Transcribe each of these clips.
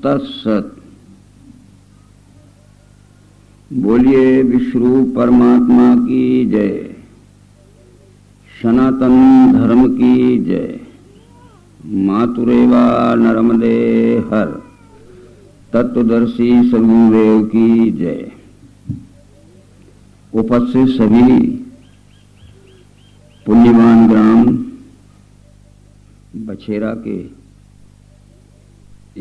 तत्सत। बोलिए विश्वरूप परमात्मा की जय, सनातन धर्म की जय, मातुरेवा नर्मदे हर, तत्वदर्शी सगुरुदेव की जय। उपस्थित सभी पुण्यवान ग्राम बछेरा के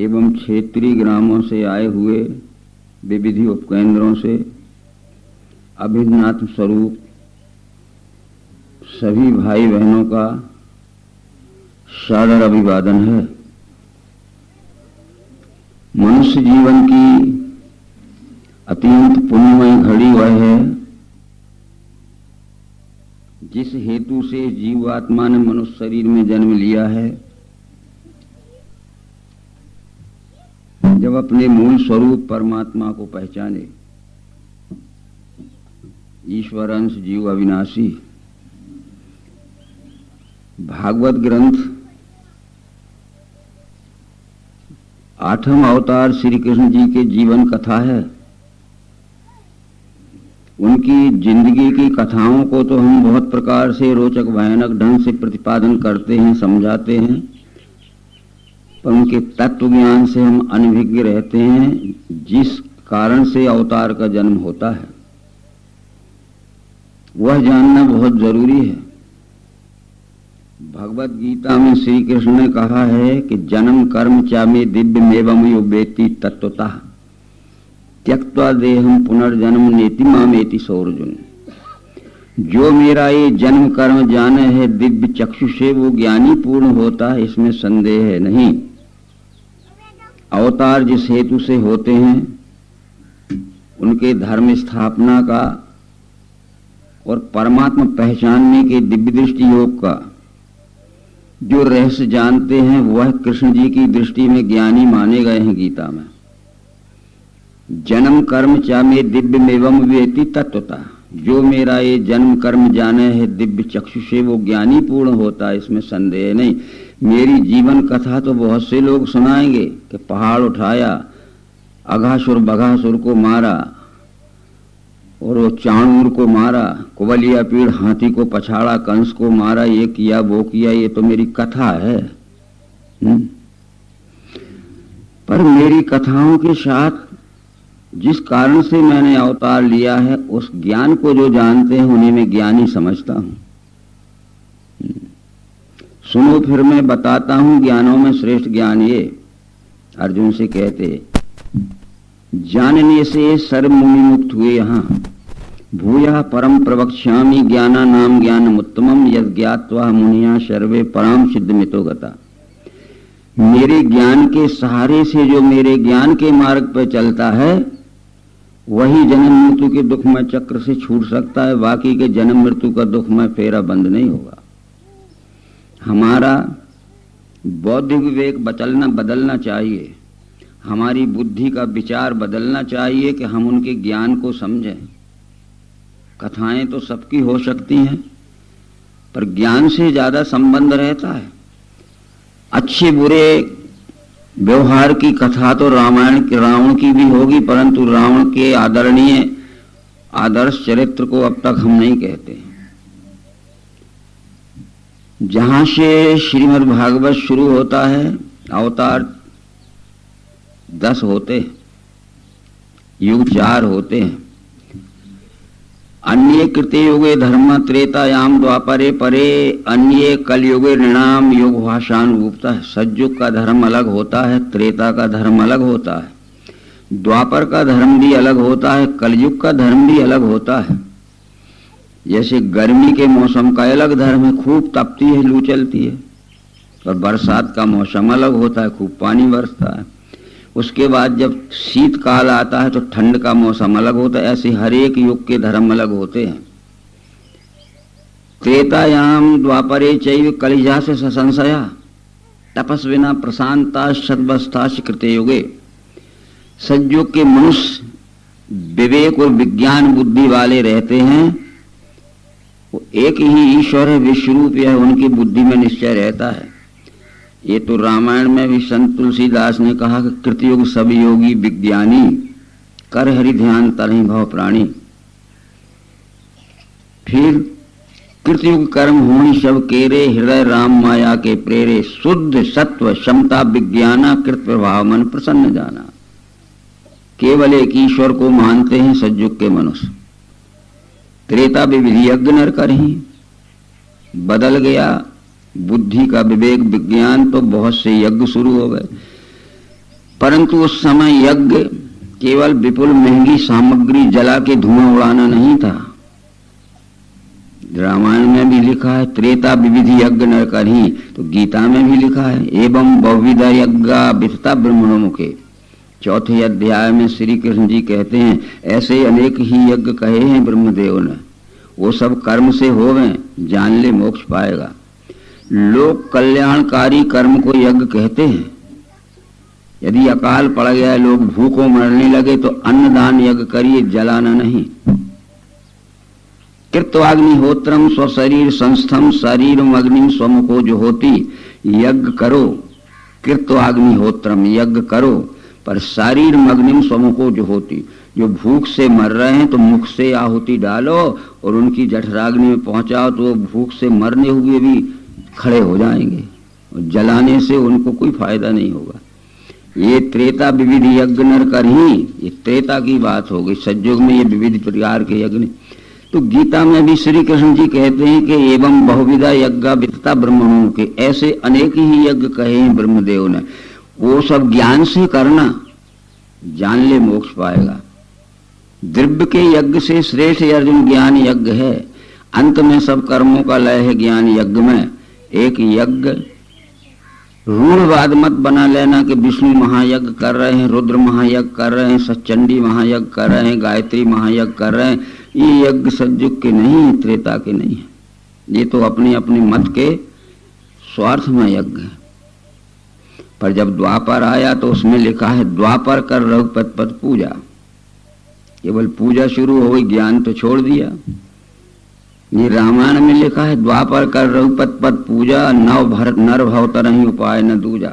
एवं क्षेत्रीय ग्रामों से आए हुए विविधि उपकेंद्रों से अभिन्नात्म स्वरूप सभी भाई बहनों का सादर अभिवादन है। मनुष्य जीवन की अत्यंत पुण्यमय घड़ी वह है जिस हेतु से जीवात्मा ने मनुष्य शरीर में जन्म लिया है। जब अपने मूल स्वरूप परमात्मा को पहचाने, ईश्वर अंश जीव अविनाशी। भागवत ग्रंथ 8वां अवतार श्री कृष्ण जी के जीवन कथा है। उनकी जिंदगी की कथाओं को तो हम बहुत प्रकार से रोचक भयानक ढंग से प्रतिपादन करते हैं, समझाते हैं, पर उनके तत्व ज्ञान से हम अनभिज्ञ रहते हैं, जिस कारण से अवतार का जन्म होता है वह जानना बहुत जरूरी है। भगवत गीता में श्री कृष्ण ने कहा है कि जन्म कर्म चामे दिव्यमेवं यो वेत्ति तत्वतः त्यक्त्वा देहं पुनर्जन्म नेति मामेति सौर्जुन। जो मेरा ये जन्म कर्म जाने है दिव्य चक्षु से वो ज्ञानी पूर्ण होता है, इसमें संदेह है नहीं। अवतार जिस हेतु से होते हैं उनके धर्म स्थापना का और परमात्मा पहचानने के दिव्य दृष्टि योग का जो रहस्य जानते हैं वह कृष्ण जी की दृष्टि में ज्ञानी माने गए हैं। गीता में जन्म कर्म चामे दिव्यमेवं वेत्ति तत्वतः, जो मेरा ये जन्म कर्म जाने है दिव्य चक्षु से वो ज्ञानी पूर्ण होता है, इसमें संदेह नहीं। मेरी जीवन कथा तो बहुत से लोग सुनाएंगे कि पहाड़ उठाया, अघासुर बघासुर को मारा और वो चाणूर को मारा, कुबलिया पीड़ हाथी को पछाड़ा, कंस को मारा, ये किया वो किया, ये तो मेरी कथा है। पर मेरी कथाओं के साथ जिस कारण से मैंने अवतार लिया है उस ज्ञान को जो जानते हैं उन्हें मैं ज्ञानी समझता हूं। सुनो फिर मैं बताता हूं ज्ञानों में श्रेष्ठ ज्ञान ये। अर्जुन से कहते, जानने से सर्व मुनि मुक्त हुए यहां, भूया परम प्रवक्ष्यामि ज्ञाना नाम ज्ञानमुत्तमम यद ज्ञात्वा मुनिया सर्वे पराम सिद्धमितो गता। मेरे ज्ञान के सहारे से जो मेरे ज्ञान के मार्ग पर चलता है वही जन्म मृत्यु के दुखमय चक्र से छूट सकता है, बाकी के जन्म मृत्यु का दुखमय फेरा बंद नहीं होगा। हमारा बौद्धिक विवेक बदलना चाहिए, हमारी बुद्धि का विचार बदलना चाहिए कि हम उनके ज्ञान को समझें। कथाएं तो सबकी हो सकती हैं पर ज्ञान से ज्यादा संबंध रहता है। अच्छे बुरे व्यवहार की कथा तो रावण की भी होगी, परंतु रावण के आदरणीय आदर्श चरित्र को अब तक हम नहीं कहते। जहां से श्रीमद् भागवत शुरू होता है अवतार 10 होते हैं, युग 4 होते हैं। अन्ये कृते युगे धर्म त्रेतायाम द्वापरे परे अन्ये कलयुगे नृणाम योग भाषान रूपता है। सतयुग का धर्म अलग होता है, त्रेता का धर्म अलग होता है, द्वापर का धर्म भी अलग होता है, कलयुग का धर्म भी अलग होता है। जैसे गर्मी के मौसम का अलग धर्म है, खूब तपती है, लू चलती है, और बरसात का मौसम अलग होता है, खूब पानी बरसता है। उसके बाद जब शीतकाल आता है तो ठंड का मौसम अलग होता है। ऐसे हर एक युग के धर्म अलग होते हैं। त्रेतायाम द्वापरे चैव कलिजा से संशया तपस्विना प्रशांता सद्वस्था कृते युगे। सज्जुग के मनुष्य विवेक और विज्ञान बुद्धि वाले रहते हैं। वो एक ही ईश्वर है, विश्वरूप, यह उनकी बुद्धि में निश्चय रहता है। ये तो रामायण में भी संत तुलसीदास ने कहा कि कृतयुग सब योगी विज्ञानी, कर हरि ध्यान तरहि भव प्राणी। फिर कृतयुग कर्म होनी सब केरे, हृदय राम माया के प्रेरे। शुद्ध सत्व क्षमता विज्ञाना, कृत प्रभाव मन प्रसन्न जाना। केवल एक ईश्वर को मानते हैं सज्जुग के मनुष्य। त्रेता विविधि यज्ञ नर करही, बदल गया बुद्धि का विवेक विज्ञान, तो बहुत से यज्ञ शुरू हो गए। परंतु उस समय यज्ञ केवल विपुल महंगी सामग्री जला के धुआं उड़ाना नहीं था। रामायण में भी लिखा है त्रेता विविधि यज्ञ नर करही, तो गीता में भी लिखा है एवं बहुविध यज्ञा वितता ब्रह्मणो मुखे। चौथे अध्याय में श्री कृष्ण जी कहते हैं ऐसे अनेक ही यज्ञ कहे हैं ब्रह्मदेव ने, वो सब कर्म से होवे, जान ले मोक्ष पाएगा। लोग कल्याणकारी कर्म को यज्ञ कहते हैं। यदि अकाल पड़ गया, लोग भूखों मरने लगे, तो अन्नदान यज्ञ करिए, जलाना नहीं। कृत्वाग्निहोत्रम स्वशरीर संस्थम शरीरम अग्निम स्वमुखो जो होती। यज्ञ करो, कृत्वाग्निहोत्रम यज्ञ करो, पर शरीर अग्निम स्वमुखो जो होती। जो भूख से मर रहे हैं तो मुख से आहुति डालो और उनकी जठराग्नि में पहुंचाओ, तो वो भूख से मरने हुए भी खड़े हो जाएंगे, और जलाने से उनको कोई फायदा नहीं होगा। ये त्रेता विविधि यज्ञ नर करही, ये त्रेता की बात हो गई। सज्जुग में ये विविध प्रकार के यज्ञ। तो गीता में भी श्री कृष्ण जी कहते हैं कि एवं बहुविधा यज्ञ वितता ब्रह्मणों के, ऐसे अनेक ही यज्ञ कहे हैं ब्रह्मदेव ने। वो सब ज्ञान से करना, जान ले मोक्ष पाएगा। द्रव्य के यज्ञ से श्रेष्ठ अर्जुन ज्ञान यज्ञ है। अंत में सब कर्मों का लय है ज्ञान यज्ञ में। एक यज्ञ रूढ़वाद मत बना लेना कि विष्णु महायज्ञ कर रहे हैं, रुद्र महायज्ञ कर रहे हैं, सच्चंडी महायज्ञ कर रहे हैं, गायत्री महायज्ञ कर रहे हैं। ये यज्ञ सज्जुग के नहीं है, त्रेता के नहीं है। ये तो अपने अपने मत के स्वार्थ में यज्ञ है। पर जब द्वापर आया तो उसमें लिखा है द्वापर कर रघुपत पद पूजा। केवल पूजा शुरू हो गई, ज्ञान तो छोड़ दिया। ये रामायण में लिखा है द्वापर कर रघुपत पद पूजा, नर भव तरहि उपाय न दूजा।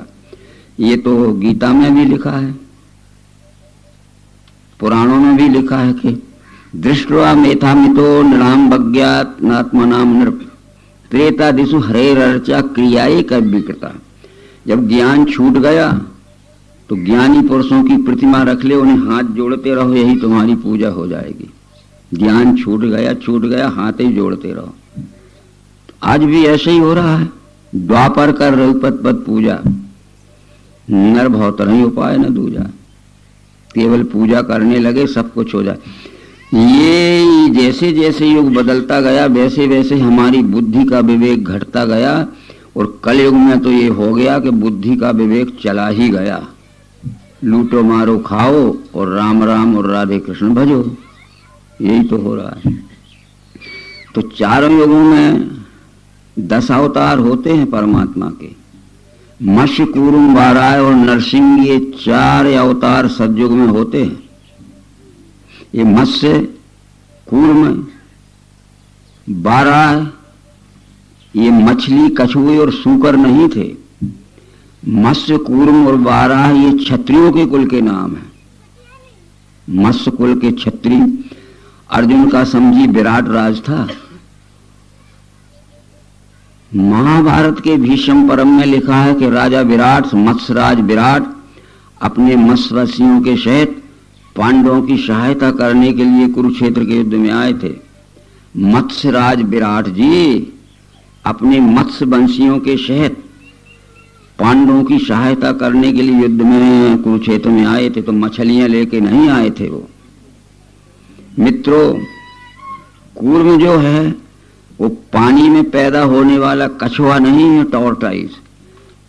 ये तो गीता में भी लिखा है, पुराणों में भी लिखा है कि दृष्टवा मेथामितो नृणाम भज्ञात नात्मनाम नृप त्रेता दिशु हरेरर्चा क्रियाए कव्यकृता। जब ज्ञान छूट गया तो ज्ञानी पुरुषों की प्रतिमा रख ले, उन्हें हाथ जोड़ते रहो, यही तुम्हारी पूजा हो जाएगी। ज्ञान छूट गया, हाथ ही जोड़ते रहो। आज भी ऐसे ही हो रहा है। द्वापर कर रघुपत पद पूजा, नर भव तरहि उपाय न दूजा। केवल पूजा करने लगे, सब कुछ हो जाए। ये जैसे जैसे युग बदलता गया, वैसे वैसे हमारी बुद्धि का विवेक घटता गया। और कलयुग में तो ये हो गया कि बुद्धि का विवेक चला ही गया। लूटो मारो खाओ और राम राम और राधे कृष्ण भजो, यही तो हो रहा है। तो चारों युगों में 10 अवतार होते हैं परमात्मा के। मत्स्य कूर्म वाराह और नरसिंह, ये 4 अवतार सतयुग में होते हैं। ये मत्स्य कूर्म वाराह, ये मछली कछुए और सूकर नहीं थे। मत्स्य कूर्म और वाराह ये क्षत्रियों के कुल के नाम है। मत्स्य कुल के क्षत्रिय अर्जुन का समझी विराट राज था। महाभारत के भीष्म पर्व में लिखा है कि राजा विराट, मत्स्यराज विराट अपने मत्स्यवशियों के सहित पांडवों की सहायता करने के लिए कुरुक्षेत्र के युद्ध में आए थे। मत्स्यराज विराट जी अपने मत्स्य वंशियों के सहित पांडवों की सहायता करने के लिए युद्ध में कुरुक्षेत्र में आए थे, तो मछलियां लेके नहीं आए थे वो। मित्रों, कूर्म जो है वो पानी में पैदा होने वाला कछुआ नहीं है, टॉर्टाइस।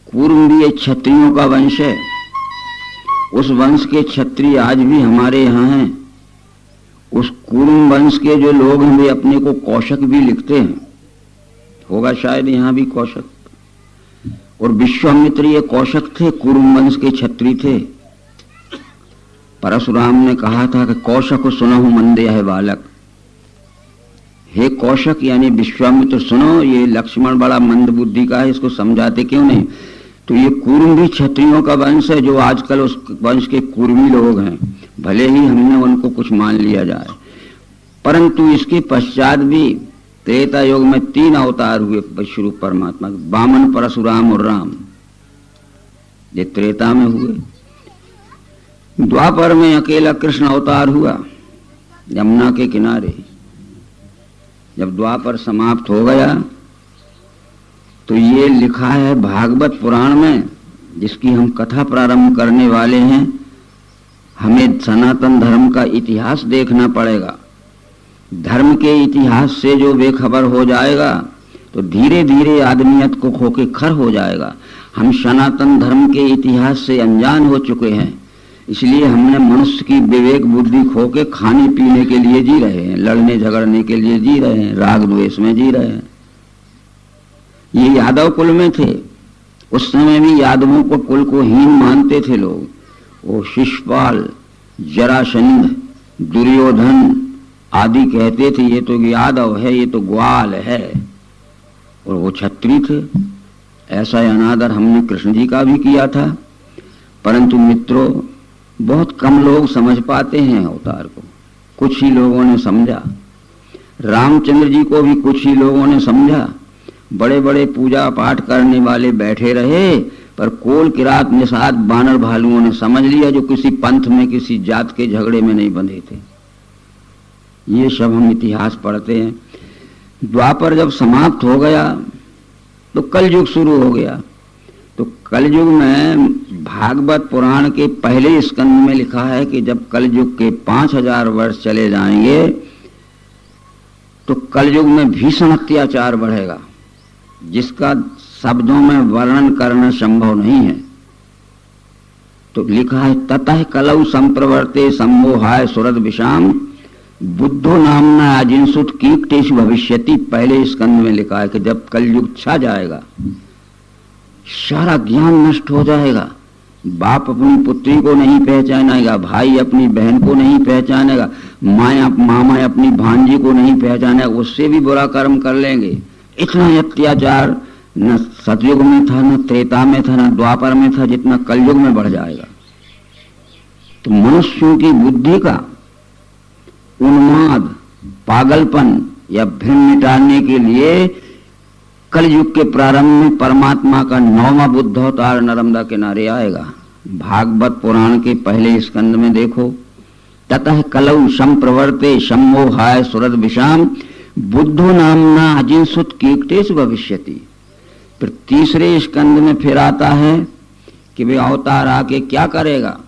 कूर्म भी एक क्षत्रियों का वंश है। उस वंश के क्षत्रिय आज भी हमारे यहाँ हैं। उस कूर्म वंश के जो लोग हैं वे अपने को कौशक भी लिखते हैं। होगा शायद यहाँ भी कौशक। और विश्वामित्र ये कौशक थे, कुरुम वंश के क्षत्रिय थे। परशुराम ने कहा था कि कौशक सुनहु मंदे है बालक। हे कौशक यानी विश्वामित्र सुनो, ये लक्ष्मण बड़ा मंद बुद्धि का है, इसको समझाते क्यों नहीं। तो ये कुरुम भी क्षत्रियों का वंश है, जो आजकल उस वंश के कुर्मी लोग हैं, भले ही हमने उनको कुछ मान लिया जाए, परंतु इसके पश्चात भी त्रेता युग में 3 अवतार हुए विश्वरूप परमात्मा के, वामन, परशुराम और राम। ये त्रेता में हुए। द्वापर में अकेला कृष्ण अवतार हुआ यमुना के किनारे। जब द्वापर समाप्त हो गया तो ये लिखा है भागवत पुराण में, जिसकी हम कथा प्रारंभ करने वाले हैं। हमें सनातन धर्म का इतिहास देखना पड़ेगा। धर्म के इतिहास से जो बेखबर हो जाएगा तो धीरे धीरे आदमियत को खोके खर हो जाएगा। हम सनातन धर्म के इतिहास से अनजान हो चुके हैं, इसलिए हमने मनुष्य की विवेक बुद्धि खोके खाने पीने के लिए जी रहे हैं, लड़ने झगड़ने के लिए जी रहे हैं, राग द्वेष में जी रहे हैं। ये यादव कुल में थे। उस समय भी यादवों को कुल को हीन मानते थे लोग। वो शिशुपाल, जरासंध, दुर्योधन आदि कहते थे ये तो यादव है, ये तो ग्वाल है, और वो क्षत्रिय थे। ऐसा अनादर हमने कृष्ण जी का भी किया था। परंतु मित्रों, बहुत कम लोग समझ पाते हैं अवतार को, कुछ ही लोगों ने समझा। रामचंद्र जी को भी कुछ ही लोगों ने समझा। बड़े बड़े पूजा पाठ करने वाले बैठे रहे, पर कोल किरात निषाद बानर भालुओं ने समझ लिया, जो किसी पंथ में किसी जात के झगड़े में नहीं बंधे थे। ये सब हम इतिहास पढ़ते हैं। द्वापर जब समाप्त हो गया तो कलयुग शुरू हो गया। तो कलयुग में भागवत पुराण के पहले स्कंद में लिखा है कि जब कलयुग के 5000 वर्ष चले जाएंगे तो कलयुग में भीषण अत्याचार बढ़ेगा, जिसका शब्दों में वर्णन करना संभव नहीं है। तो लिखा है ततः कलौ संप्रवर्ते सम्मोहाय सुरद विषाम बुद्धो नामना अजिंसुत कीक्टेषु भविष्यति। पहले स्कंद में लिखा है कि जब कलयुग छा जाएगा, सारा ज्ञान नष्ट हो जाएगा। बाप अपनी पुत्री को नहीं पहचानेगा, भाई अपनी बहन को नहीं पहचानेगा, मामा अपनी भांजी को नहीं पहचानेगा, उससे भी बुरा कर्म कर लेंगे। इतना अत्याचार न सतयुग में था, न त्रेता में था, न द्वापर में था, जितना कलयुग में बढ़ जाएगा। तो मनुष्यों की बुद्धि का उन्माद, पागलपन या भ्रम मिटाने के लिए कलयुग के प्रारंभ में परमात्मा का 9वां बुद्ध अवतार नर्मदा किनारे आएगा। भागवत पुराण के पहले स्कंद में देखो, ततः कलौ संप्रवर्ते सम्मोहाय सुरद विषाम बुद्धो नामना अजिंसुत कीक्टेषु भविष्यति। फिर तीसरे स्कंद में फिर आता है कि वे अवतार आके क्या करेगा।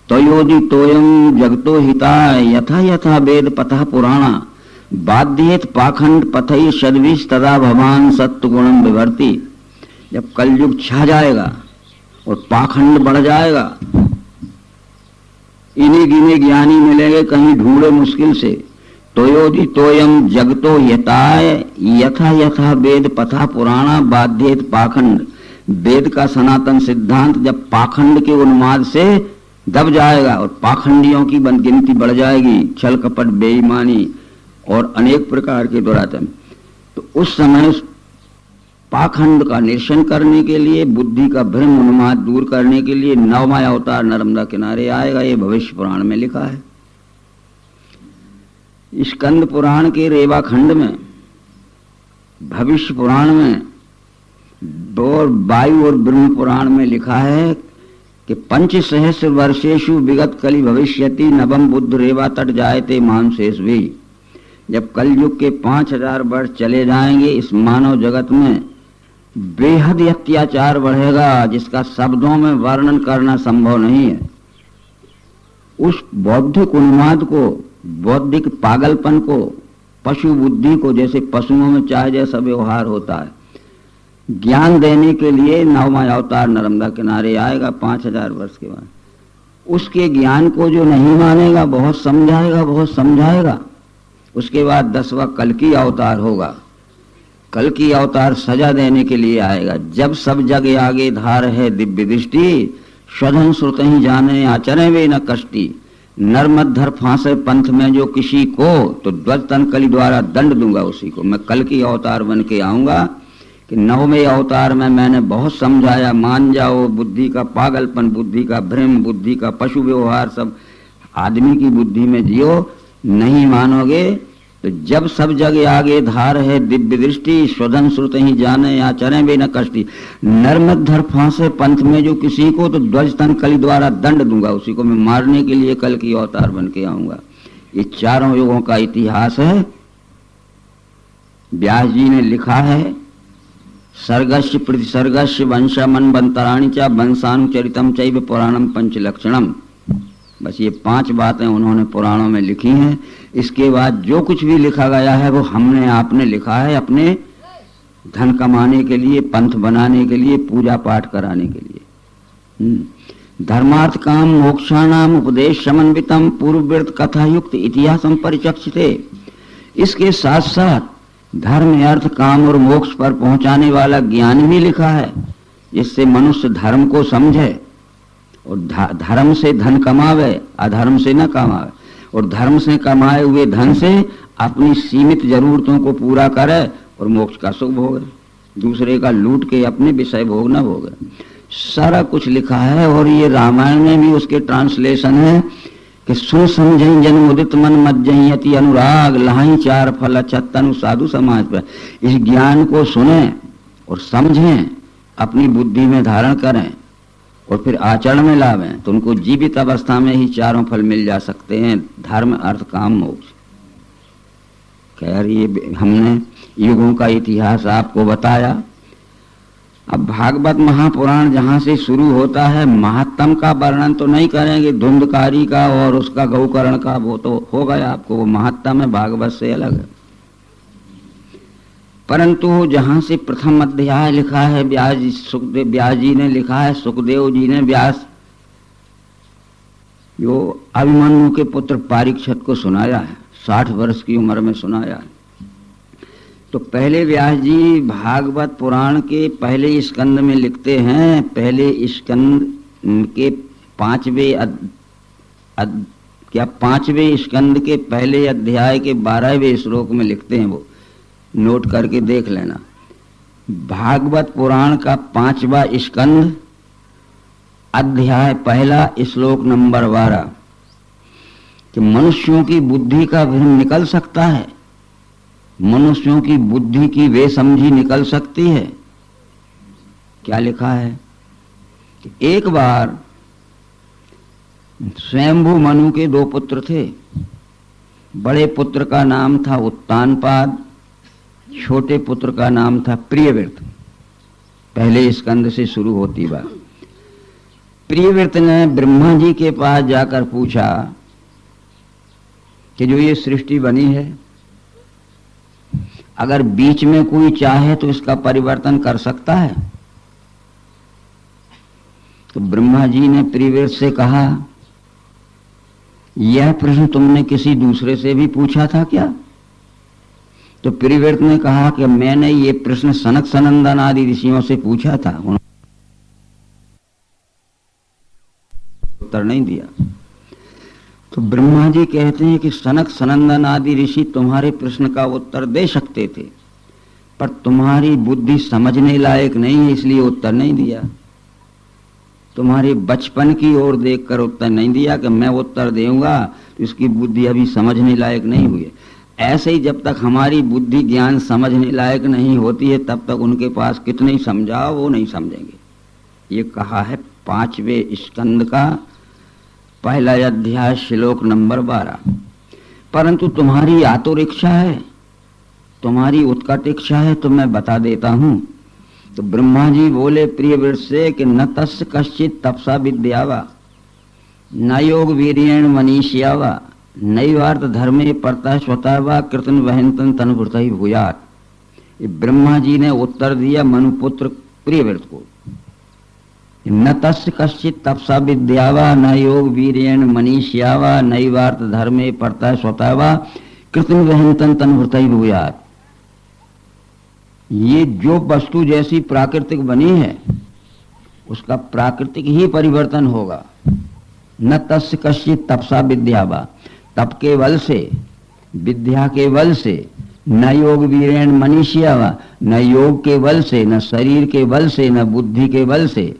तयोदि तोयम जगतो हिताय यथा यथा वेद पथा पुराणा बाध्येत पाखंड पथई सद्विष तदा भवान सत्व गुणम विवर्ति। जब कलयुग छा जाएगा और पाखंड बढ़ जाएगा, इन्हीं गिने ज्ञानी मिलेंगे कहीं ढूंढे मुश्किल से। तोयोदि तोयम जगतो यताय यथा यथा वेद पथा पुराणा बाध्येत पाखंड। वेद का सनातन सिद्धांत जब पाखंड के उन्माद से दब जाएगा और पाखंडियों की गिनती बढ़ जाएगी, छल कपट बेईमानी और अनेक प्रकार के दुराचार, तो उस समय उस पाखंड का निरसन करने के लिए, बुद्धि का भ्रम उन्माद दूर करने के लिए 9वां अवतार नर्मदा किनारे आएगा। ये भविष्य पुराण में लिखा है। स्कंद पुराण के रेवा खंड में, भविष्य पुराण में और वायु और ब्रह्म पुराण में लिखा है कि 5 वर्षेषु विगत कलि भविष्यति नवम बुद्ध रेवा तट जायते मानसेश भी। जब कलयुग के 5000 वर्ष चले जाएंगे, इस मानव जगत में बेहद अत्याचार बढ़ेगा, जिसका शब्दों में वर्णन करना संभव नहीं है। उस बौद्धिक उन्माद को, बौद्धिक पागलपन को, पशु बुद्धि को, जैसे पशुओं में चाहे जैसा व्यवहार होता है, ज्ञान देने के लिए 9वां अवतार नर्मदा किनारे आएगा 5000 वर्ष के बाद। उसके ज्ञान को जो नहीं मानेगा, बहुत समझाएगा, बहुत समझाएगा। उसके बाद 10वां कल्कि अवतार होगा। कल की अवतार सजा देने के लिए आएगा। जब सब जग आगे धार है दिव्य दृष्टि, स्वधन श्रुत ही जाने आचरे वे न कष्टी। नर्मधर फांसे पंथ में जो किसी को, तो ध्वज तन कली द्वारा दंड दूंगा उसी को। मैं कल की अवतार बन के आऊंगा कि 9वें अवतार में मैंने बहुत समझाया, मान जाओ बुद्धि का पागलपन, बुद्धि का भ्रम, बुद्धि का पशु व्यवहार सब आदमी की बुद्धि में जियो, नहीं मानोगे तो जब सब जग आगे धार है दिव्य दृष्टि, स्वधन श्रुत ही जाने आचरण भी न कष्टी। नर्मधर फांसे पंथ में जो किसी को, तो ध्वज तन कली द्वारा दंड दूंगा उसी को। मैं मारने के लिए कल की अवतार बन के आऊंगा। ये चारों युगों का इतिहास है, व्यास जी ने लिखा है। सर्गस्य प्रतिसर्गस्य वंशा मन बंतराणी चा वंशानुचरितम चैव पुराणम पंचलक्षणम। बस ये 5 बातें उन्होंने पुराणों में लिखी हैं। इसके बाद जो कुछ भी लिखा गया है वो हमने आपने लिखा है, अपने धन कमाने के लिए, पंथ बनाने के लिए, पूजा पाठ कराने के लिए। धर्मार्थ काम मोक्षाणाम उपदेश समन्वितम पूर्ववृत्त कथा युक्त इतिहासम परिचक्षिते। इसके साथ साथ धर्म अर्थ काम और मोक्ष पर पहुंचाने वाला ज्ञान भी लिखा है, जिससे मनुष्य धर्म को समझे और धर्म से धन कमावे, अधर्म से न कमावे, और धर्म से कमाए हुए धन से अपनी सीमित जरूरतों को पूरा करे और मोक्ष का सुख भोगे, दूसरे का लूट के अपने विषय भोग न भोगे। सारा कुछ लिखा है। और ये रामायण में भी उसके ट्रांसलेशन है कि सुन समझई जन मुदित मन मज्जई अति अनुराग, लहाई 4 फल अच्छा तनु साधु समाज पर। इस ज्ञान को सुने और समझें, अपनी बुद्धि में धारण करें और फिर आचरण में लावें, तो उनको जीवित अवस्था में ही 4 फल मिल जा सकते हैं, धर्म अर्थ काम मोक्ष। खैर, ये हमने युगों का इतिहास आपको बताया। अब भागवत महापुराण जहां से शुरू होता है, महात्म का वर्णन तो नहीं करेंगे, धुंधकारी का और उसका गौकर्ण का वो तो हो गया आपको, वो महात्म है, भागवत से अलग है। परंतु जहां से प्रथम अध्याय लिखा है, व्यास जी ने लिखा है, सुखदेव जी ने व्यास जो अभिमन्यु के पुत्र परीक्षित को सुनाया है, 60 वर्ष की उम्र में सुनाया है। तो पहले व्यास जी भागवत पुराण के पहले स्कंद में लिखते हैं, पहले स्कंद के 5वें स्कंद के पहले अध्याय के 12वें श्लोक में लिखते हैं, वो नोट करके देख लेना। भागवत पुराण का 5वां स्कंद अध्याय 1 श्लोक नंबर 12 कि मनुष्यों की बुद्धि का भ्रम निकल सकता है, मनुष्यों की बुद्धि की वे समझी निकल सकती है। क्या लिखा है कि एक बार स्वयंभू मनु के 2 पुत्र थे। बड़े पुत्र का नाम था उत्तानपाद, छोटे पुत्र का नाम था प्रियव्रत। पहले स्कंद से शुरू होती बात। प्रियव्रत ने ब्रह्मा जी के पास जाकर पूछा कि जो ये सृष्टि बनी है, अगर बीच में कोई चाहे तो इसका परिवर्तन कर सकता है? तो ब्रह्मा जी ने प्रियव्रत से कहा, यह प्रश्न तुमने किसी दूसरे से भी पूछा था क्या? तो प्रियव्रत ने कहा कि मैंने ये प्रश्न सनक सनंदन आदि ऋषियों से पूछा था, उत्तर नहीं दिया। तो ब्रह्मा जी कहते हैं कि सनक सनंदन आदि ऋषि तुम्हारे प्रश्न का उत्तर दे सकते थे, पर तुम्हारी बुद्धि समझने लायक नहीं है, इसलिए उत्तर नहीं दिया। तुम्हारे बचपन की ओर देखकर उत्तर नहीं दिया कि मैं उत्तर दूंगा, तो इसकी बुद्धि अभी समझने लायक नहीं हुई है। ऐसे ही जब तक हमारी बुद्धि ज्ञान समझने लायक नहीं होती है, तब तक उनके पास कितने समझाओ वो नहीं समझेंगे। ये कहा है 5वें स्कंद का 1 अध्याय श्लोक नंबर 12। परंतु तुम्हारी आतुर इच्छा है, तुम्हारी उत्कट इच्छा है, तो मैं बता देता हूं। तो ब्रह्मा जी बोले प्रियव्रत से कि न तस्य कश्चित तपसा विद्यावा न योग वीर्येण मनीष्यावा नैवार्थ धर्मे परता स्वतः वा कृतन वहंतन तनुभृत ही भूयात। ये ब्रह्मा जी ने उत्तर दिया मनुपुत्र प्रियव्रत को। न तस्य कश्चित तपसा विद्यावा न योग वीर्येण मनीष्यावा नैवार्थ धर्मे परता स्वतः वा कृतन वहंतन तनुभृत ही भूयात। ये जो वस्तु जैसी प्राकृतिक बनी है उसका प्राकृतिक ही परिवर्तन होगा। न तस्य कश्चित् तपसा विद्या वा, तप के बल से, विद्या के बल से, न योग वीरेण मनीषिया वा, न योग के बल से, न शरीर के बल से, न बुद्धि के बल से,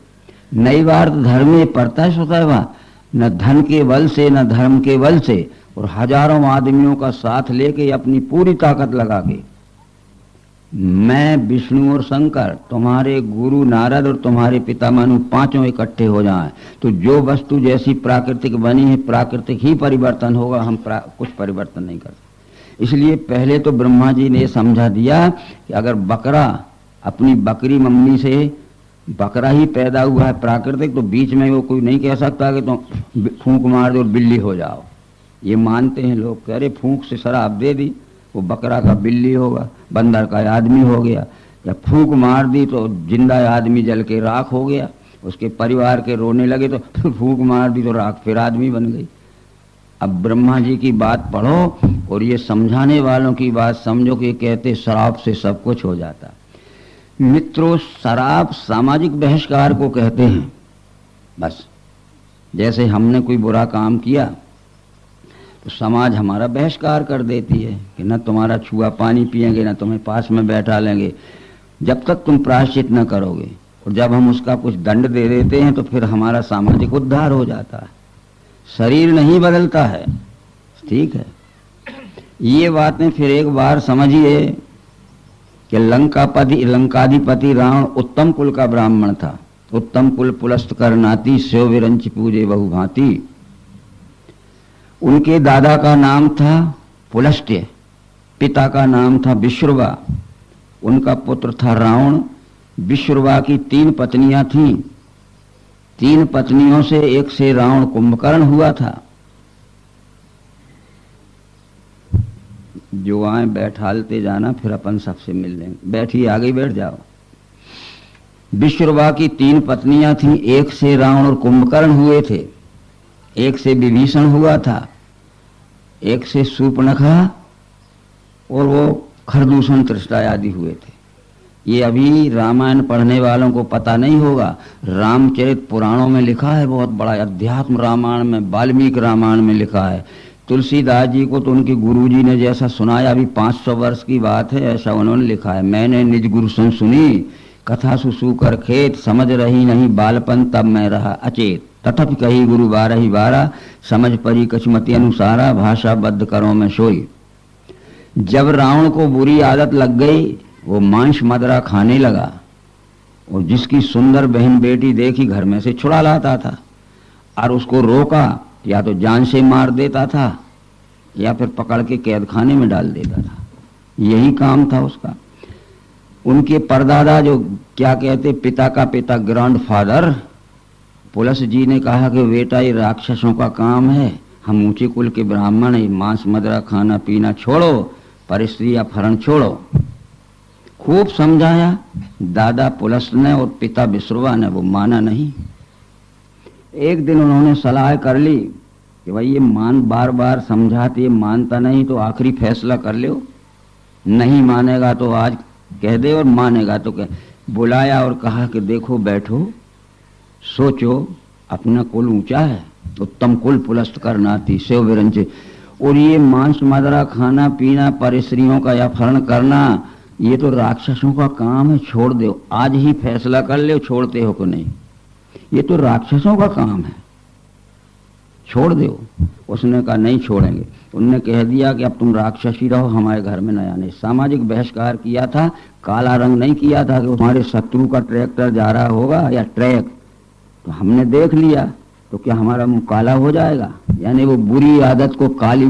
नैवार्थ धर्मे परतः स्वतः वा, न धन के बल से, न धर्म के बल से, और हजारों आदमियों का साथ लेके अपनी पूरी ताकत लगा के मैं विष्णु और शंकर, तुम्हारे गुरु नारद और तुम्हारे पिता मनु पांचों इकट्ठे हो जाएं तो जो वस्तु जैसी प्राकृतिक बनी है प्राकृतिक ही परिवर्तन होगा। हम कुछ परिवर्तन नहीं करते। इसलिए पहले तो ब्रह्मा जी ने समझा दिया कि अगर बकरा अपनी बकरी मम्मी से बकरा ही पैदा हुआ है प्राकृतिक, तो बीच में वो कोई नहीं कह सकता कि तुम फूंक मार दो और बिल्ली हो जाओ। ये मानते हैं लोग, कह रहे फूंक से शराब दे दी, वो बकरा का बिल्ली होगा, बंदर का आदमी हो गया, या फूंक मार दी तो जिंदा आदमी जल के राख हो गया, उसके परिवार के रोने लगे तो फूंक मार दी तो राख फिर आदमी बन गई। अब ब्रह्मा जी की बात पढ़ो और ये समझाने वालों की बात समझो कि कहते शराब से सब कुछ हो जाता। मित्रों, शराब सामाजिक बहिष्कार को कहते हैं। बस जैसे हमने कोई बुरा काम किया तो समाज हमारा बहिष्कार कर देती है कि न तुम्हारा छुआ पानी पिएंगे, न तुम्हें पास में बैठा लेंगे जब तक तुम प्रायश्चित न करोगे। और जब हम उसका कुछ दंड दे देते हैं तो फिर हमारा सामाजिक उद्धार हो जाता है। शरीर नहीं बदलता है, ठीक है। ये बातें फिर एक बार समझिए कि लंकाधिपति रावण उत्तम कुल का ब्राह्मण था। उत्तम कुल पुलस्त कर नाती, स्यो विरंच पूजे बहुभांति। उनके दादा का नाम था पुलस्त्य, पिता का नाम था विश्रुवा, उनका पुत्र था रावण। विश्रुवा की 3 पत्नियां थीं। 3 पत्नियों से एक से रावण कुंभकर्ण हुआ था। जो आए बैठालते जाना, फिर अपन सबसे मिल लेंगे। बैठिए, आगे बैठ जाओ। विश्रुवा की 3 पत्नियां थीं, एक से रावण और कुंभकर्ण हुए थे, एक से विभीषण हुआ था, एक से शूर्पणखा और वो खरदूषण तृष्टा आदि हुए थे। ये अभी रामायण पढ़ने वालों को पता नहीं होगा। रामचरित पुराणों में लिखा है, बहुत बड़ा अध्यात्म रामायण में, वाल्मीकि रामायण में लिखा है। तुलसीदास जी को तो उनके गुरुजी ने जैसा सुनाया, अभी 500 वर्ष की बात है, ऐसा उन्होंने लिखा है। मैंने निज गुरु सन सुनी, कथा सुसु कर खेत, समझ रही नहीं बालपन तब मैं रहा अचेत। तथापि कही गुरु 12 12, समझ परी कछमति अनुसारा, भाषा बद्ध करो में सोई। जब रावण को बुरी आदत लग गई, वो मांस मदरा खाने लगा और जिसकी सुंदर बहन बेटी देखी घर में से छुड़ा लाता था, और उसको रोका या तो जान से मार देता था या फिर पकड़ के कैद खाने में डाल देता था। यही काम था उसका। उनके परदादा, जो क्या कहते पिता का पिता, ग्रैंडफादर पुलस जी ने कहा कि बेटा ये राक्षसों का काम है, हम ऊंचे कुल के ब्राह्मण हैं, मांस मदरा खाना पीना छोड़ो, पर स्त्री अपहरण छोड़ो। खूब समझाया दादा पुलस ने और पिता विश्रुवा ने, वो माना नहीं। एक दिन उन्होंने सलाह कर ली कि भाई ये बार बार समझाते, मानता नहीं तो आखिरी फैसला कर लो, नहीं मानेगा तो आज कह दे और मानेगा तो कह। बुलाया और कहा कि देखो बैठो, सोचो, अपना कुल ऊंचा है, उत्तम कुल पुलस्त करनाती, सेव विरंचे, और ये मांस मदरा खाना पीना, पर स्त्रियों का अपहरण करना, ये तो राक्षसों का काम है, छोड़ दो। आज ही फैसला कर ले, छोड़ते हो कि नहीं। ये तो राक्षसों का काम है, छोड़ दो। उसने कहा नहीं छोड़ेंगे। उनने कह दिया कि अब तुम राक्षसी रहो, हमारे घर में न आने। सामाजिक बहिष्कार किया था, काला रंग नहीं किया था कि हमारे शत्रु का ट्रैक्टर जा रहा होगा या ट्रैक, तो हमने देख लिया तो क्या हमारा मुंह काला हो जाएगा। यानी वो बुरी आदत को काली।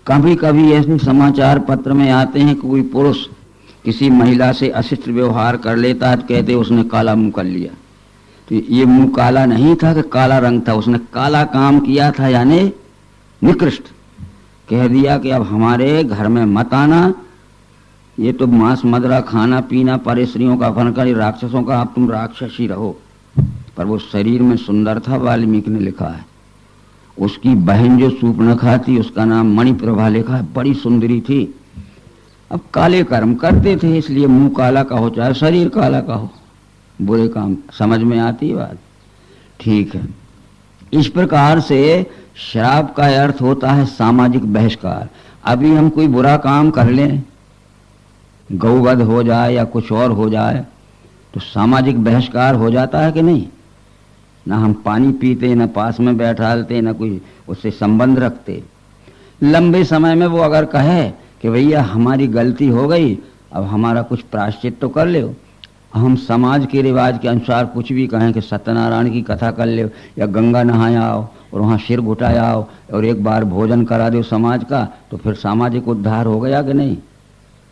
कभी कभी ऐसे समाचार पत्र में आते हैं कि कोई पुरुष किसी महिला से अशिष्ट व्यवहार कर लेता है, कहते उसने काला मुंह कर लिया। तो ये मुंह काला नहीं था कि काला रंग था, उसने काला काम किया था, यानी निकृष्ट। कह दिया कि अब हमारे घर में मत आना, ये तो मांस मदरा खाना पीना, पर स्त्रियों का अपहरण कर, राक्षसों का, अब तुम राक्षसी रहो। पर वो शरीर में सुंदर था, वाल्मीकि ने लिखा है। उसकी बहन जो शूर्पणखा थी, उसका नाम मणिप्रभा लिखा है, बड़ी सुंदरी थी। अब काले कर्म करते थे इसलिए मुंह काला का हो चाहे शरीर काला का हो, बुरे काम। समझ में आती बात? ठीक है। इस प्रकार से श्राप का अर्थ होता है सामाजिक बहिष्कार। अभी हम कोई बुरा काम कर लें, गौवध हो जाए या कुछ और हो जाए, तो सामाजिक बहिष्कार हो जाता है कि नहीं? ना हम पानी पीते, ना पास में बैठालते, ना कोई उससे संबंध रखते। लंबे समय में वो अगर कहे कि भैया हमारी गलती हो गई, अब हमारा कुछ प्रायश्चित तो कर ले, हम समाज के रिवाज के अनुसार कुछ भी कहें कि सत्यनारायण की कथा कर ले या गंगा नहाए आओ और वहाँ सिर घुटाए आओ और एक बार भोजन करा दो समाज का, तो फिर सामाजिक उद्धार हो गया कि नहीं?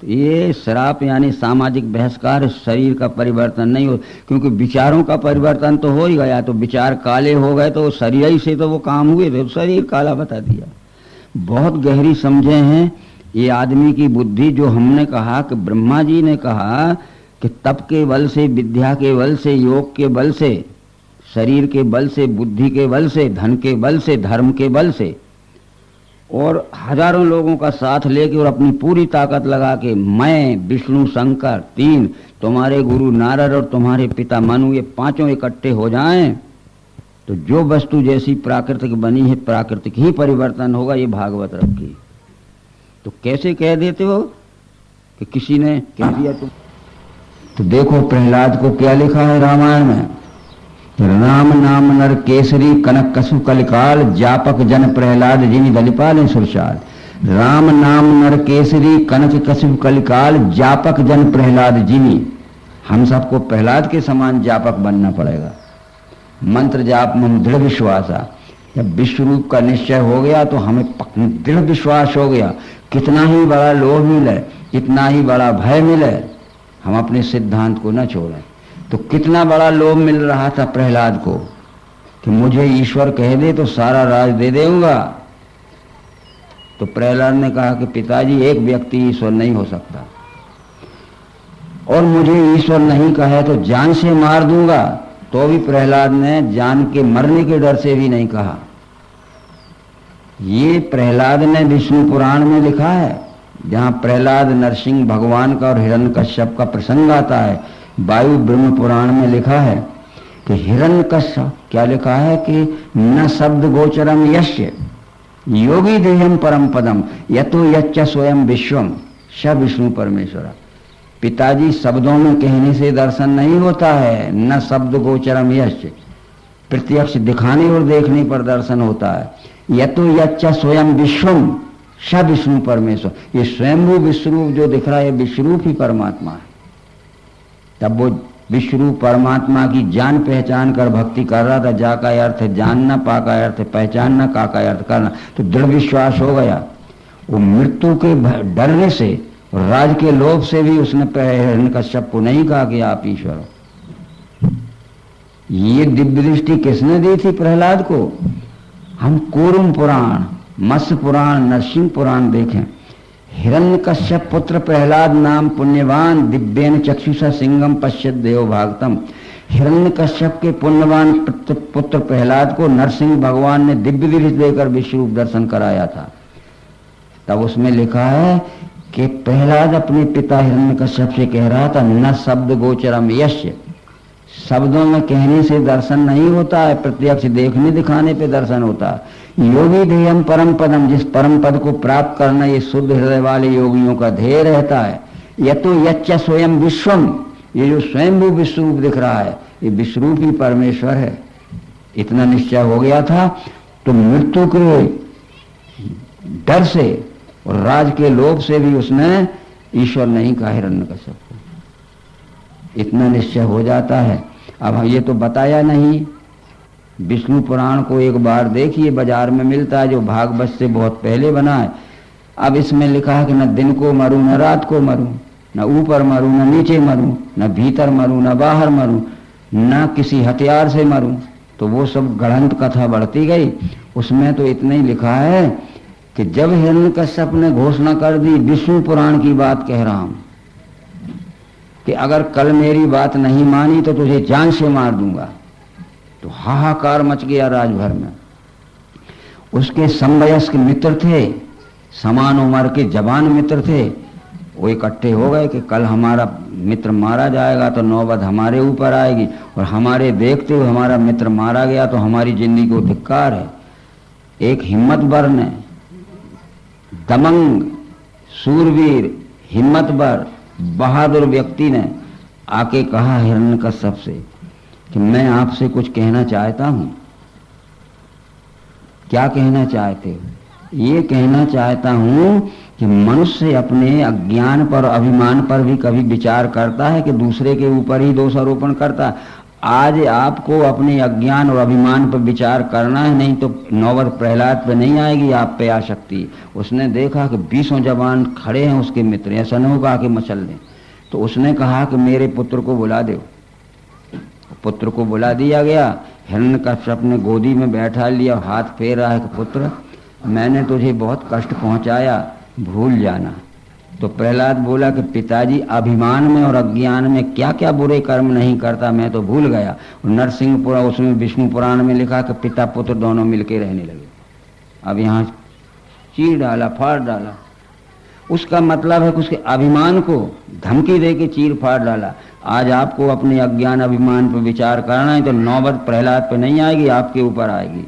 तो ये श्राप यानी सामाजिक बहिष्कार शरीर का परिवर्तन नहीं हो, क्योंकि विचारों का परिवर्तन तो हो ही गया। तो विचार काले हो गए तो शरीर ही से तो वो काम हुए थे, शरीर काला बता दिया। बहुत गहरी समझे हैं ये आदमी की बुद्धि। जो हमने कहा कि ब्रह्मा जी ने कहा कि तप के बल से, विद्या के बल से, योग के बल से, शरीर के बल से, बुद्धि के बल से, धन के बल से, धर्म के बल से, और हजारों लोगों का साथ लेके और अपनी पूरी ताकत लगा के मैं, विष्णु, शंकर तीन, तुम्हारे गुरु नारद और तुम्हारे पिता मनु, ये पांचों इकट्ठे हो जाएं तो जो वस्तु जैसी प्राकृतिक बनी है प्राकृतिक ही परिवर्तन होगा। ये भागवत रखी। तो कैसे कह देते हो कि किसी ने कह दिया तुम? तो देखो प्रहलाद को क्या लिखा है रामायण में, राम नाम नर केसरी कनक कसु कलिकाल जापक जन प्रहलाद जिनि दलिपाल सुरसाल। राम नाम नर केसरी कनक कसु कलिकाल जापक जन प्रहलाद जिनि। हम सबको प्रहलाद के समान जापक बनना पड़ेगा। मंत्र जाप में दृढ़ विश्वास आ। जब विश्व रूप का निश्चय हो गया तो हमें दृढ़ विश्वास हो गया, कितना ही बड़ा लोभ मिले, कितना ही बड़ा भय मिले, हम अपने सिद्धांत को न छोड़ें। तो कितना बड़ा लोभ मिल रहा था प्रहलाद को कि मुझे ईश्वर कह दे तो सारा राज दे देऊंगा। तो प्रहलाद ने कहा कि पिताजी एक व्यक्ति ईश्वर नहीं हो सकता, और मुझे ईश्वर नहीं कहे तो जान से मार दूंगा। तो भी प्रहलाद ने जान के मरने के डर से भी नहीं कहा। ये प्रहलाद ने विष्णु पुराण में लिखा है, जहां प्रहलाद नरसिंह भगवान का और हिरण्यकश्यप का प्रसंग आता है। वायु ब्रह्म पुराण में लिखा है कि हिरण्यकश्यप क्या लिखा है कि न शब्द गोचरम यस्य योगी देहम परम पदम यतो यच्च स्वयं विश्वम स विष्णु परमेश्वर। पिताजी शब्दों में कहने से दर्शन नहीं होता है, न शब्द गोचरम यस्य, प्रत्यक्ष दिखाने और देखने पर दर्शन होता है। यतो यच्च स्वयं विश्वम स विष्णु परमेश्वर। ये स्वयंभू विश्वरूप जो दिख रहा है विश्वरूप ही परमात्मा है। तब वो विश्वरूप परमात्मा की जान पहचान कर भक्ति कर रहा था। जा का अर्थ है जानना, पा का अर्थ है पहचानना, का अर्थ करना। तो दृढ़ विश्वास हो गया। वो मृत्यु के डरने से, राज के लोभ से भी उसने हिरण्यकश्यप को नहीं कहा कि आप ईश्वर हो। ये दिव्य दृष्टि किसने दी थी प्रहलाद को? हम कूर्म पुराण, मत्स्य पुराण, नरसिंह पुराण देखें। हिरण्यकश्यप पुत्र प्रहलाद नाम पुण्यवान दिव्येन चक्षुषा सिंगम पश्यत देव भागतम। हिरण्यकश्यप के पुण्यवान पुत्र प्रहलाद को नरसिंह भगवान ने दिव्य दृष्टि देकर विश्वरूप दर्शन कराया था। तब उसमें लिखा है कि प्रहलाद अपने पिता हिरण्यकश्यप से कह रहा था न शब्द गोचरम यस्य। शब्दों में कहने से दर्शन नहीं होता है, प्रत्यक्ष देखने दिखाने पे दर्शन होता है। योगी ध्येयम परम पदम, जिस परम पद को प्राप्त करना ये शुद्ध हृदय वाले योगियों का ध्येय रहता है। यतो यच्च स्वयं विश्वम, ये जो स्वयं विश्वरूप दिख रहा है ये विश्वरूप ही परमेश्वर है। इतना निश्चय हो गया था। तो मृत्यु के डर से और राज के लोभ से भी उसने ईश्वर नहीं कहा हिरण्यकश्यप को। इतना निश्चय हो जाता है। अब ये तो बताया नहीं। विष्णु पुराण को एक बार देखिए, बाजार में मिलता है, जो भागवत से बहुत पहले बना है। अब इसमें लिखा है कि न दिन को मरूं न रात को मरूं, न ऊपर मरूं न नीचे मरूं, न भीतर मरूं न बाहर मरूं, न किसी हथियार से मरूं। तो वो सब गढ़ंत कथा बढ़ती गई। उसमें तो इतना ही लिखा है कि जब हिरण्यकश्यप ने घोषणा कर दी, विष्णु पुराण की बात कह रहा हूं, कि अगर कल मेरी बात नहीं मानी तो तुझे जान से मार दूंगा, तो हाहाकार मच गया राजभर में। उसके समवयस्क मित्र थे, समान उम्र के जवान मित्र थे, वो इकट्ठे हो गए कि कल हमारा मित्र मारा जाएगा तो नौबत हमारे ऊपर आएगी, और हमारे देखते हुए हमारा मित्र मारा गया तो हमारी जिंदगी को धिक्कार है। एक हिम्मतवर ने, दमंग, सूरवीर, हिम्मतवर, बहादुर व्यक्ति ने आके कहा हिरण्यकश्यप से कि मैं आपसे कुछ कहना चाहता हूं। क्या कहना चाहते हो? ये कहना चाहता हूं कि मनुष्य अपने अज्ञान पर, अभिमान पर भी कभी विचार करता है कि दूसरे के ऊपर ही दोषारोपण करता है। आज आपको अपने अज्ञान और अभिमान पर विचार करना है, नहीं तो नौबत प्रहलाद पे नहीं आएगी, आप पे आ सकती है। उसने देखा कि 20 जवान खड़े हैं उसके मित्र, ऐसा न होगा कि मचल दें, तो उसने कहा कि मेरे पुत्र को बुला दो। पुत्र को बुला दिया गया। हिरण्यकश्यप ने गोदी में बैठा लिया, हाथ फेर रहा है कि पुत्र मैंने तुझे बहुत कष्ट पहुंचाया, भूल जाना। तो प्रहलाद बोला कि पिताजी अभिमान में और अज्ञान में क्या क्या बुरे कर्म नहीं करता, मैं तो भूल गया। नरसिंह पुराण, उसमें विष्णु पुराण में लिखा कि पिता पुत्र दोनों मिलके रहने लगे। अब यहाँ चीर डाला, फाड़ डाला। उसका मतलब है कि उसके अभिमान को धमकी दे के चीर फाड़ डाला। आज आपको अपने अज्ञान अभिमान पर विचार करना है तो नौबत प्रहलाद पे नहीं आएगी, आपके ऊपर आएगी।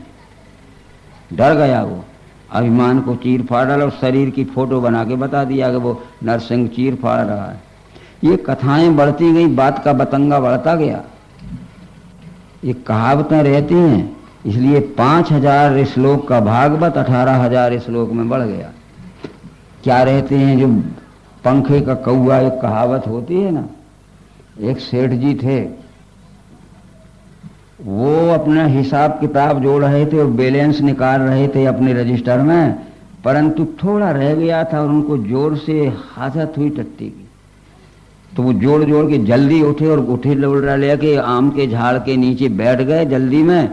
डर गया वो, अभिमान को चीर फाड़ डाला और शरीर की फोटो बना के बता दिया कि वो नरसिंह चीर फाड़ रहा है। ये कथाएं बढ़ती गई, बात का बतंगा बढ़ता गया। ये कहावतें रहती हैं, इसलिए 5000 श्लोक का भागवत 18,000 श्लोक में बढ़ गया। क्या रहते हैं, जो पंखे का कौआ, एक कहावत होती है ना। एक सेठ जी थे, वो अपना हिसाब किताब जोड़ रहे थे और बैलेंस निकाल रहे थे अपने रजिस्टर में, परंतु थोड़ा रह गया था और उनको जोर से हादत हुई टट्टी की। तो वो जोड़ जोड़ के जल्दी उठे और उठे लौटा लेके आम के झाड़ के नीचे बैठ गए जल्दी में।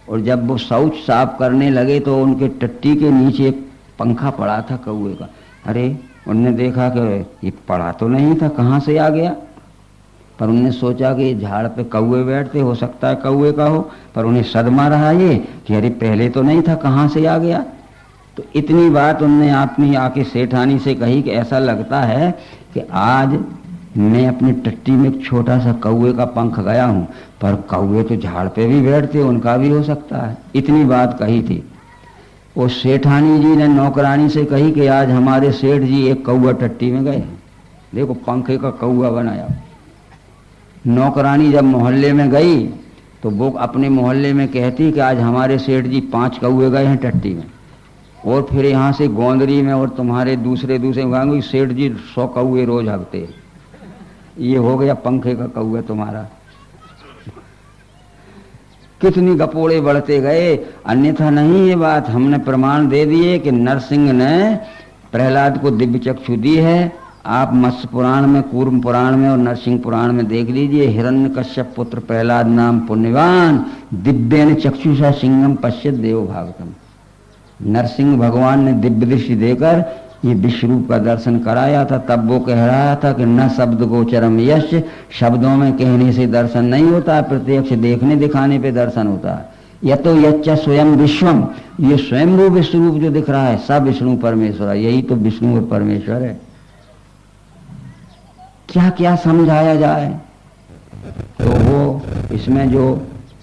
और जब वो शौच साफ करने लगे तो उनके टट्टी के नीचे एक पंखा पड़ा था कौए का। अरे उनने देखा कि ये पड़ा तो नहीं था, कहाँ से आ गया। पर उनने सोचा कि झाड़ पे कौए बैठते, हो सकता है कौए का हो, पर उन्हें सदमा रहा ये कि अरे पहले तो नहीं था, कहाँ से आ गया। तो इतनी बात उनने अपनी आके सेठानी से कही कि ऐसा लगता है कि आज मैं अपनी टट्टी में एक छोटा सा कौए का पंख गया हूं, पर कौए तो झाड़ पे भी बैठते, उनका भी हो सकता है। इतनी बात कही थी। वो सेठानी जी ने नौकरानी से कही कि आज हमारे सेठ जी एक कौआ टट्टी में गए, देखो पंखे का कौआ बनाया। नौकरानी जब मोहल्ले में गई तो वो अपने मोहल्ले में कहती कि आज हमारे सेठ जी 5 कौए गए हैं टट्टी में। और फिर यहाँ से गोंदरी में और तुम्हारे दूसरे गाँव सेठ जी 100 कौए रोज हगते। ये हो गया पंखे का कौआ तुम्हारा। कितनी गपोड़े बढ़ते गए। अन्यथा नहीं, ये बात हमने प्रमाण दे दिए कि नरसिंह ने प्रहलाद को दिव्य चक्षु दी है। आप मत्स्य पुराण में, कूर्म पुराण में और नरसिंह पुराण में देख लीजिए। हिरण्यकश्यप पुत्र प्रहलाद नाम पुण्यवान दिव्येन चक्षुषा सिंहम पश्यत देव भागवतम। नरसिंह भगवान ने दिव्य दृष्टि देकर ये विश्व रूप का दर्शन कराया था। तब वो कह रहा था कि न शब्द गोचरम यश, शब्दों में कहने से दर्शन नहीं होता, प्रत्यक्ष देखने दिखाने पे दर्शन होता है। यह तो यच्च स्वयं विश्वम, ये स्वयं विश्व रूप जो दिख रहा है सब विष्णु परमेश्वर है। यही तो विष्णु और परमेश्वर है। क्या क्या समझाया जाए। तो वो इसमें जो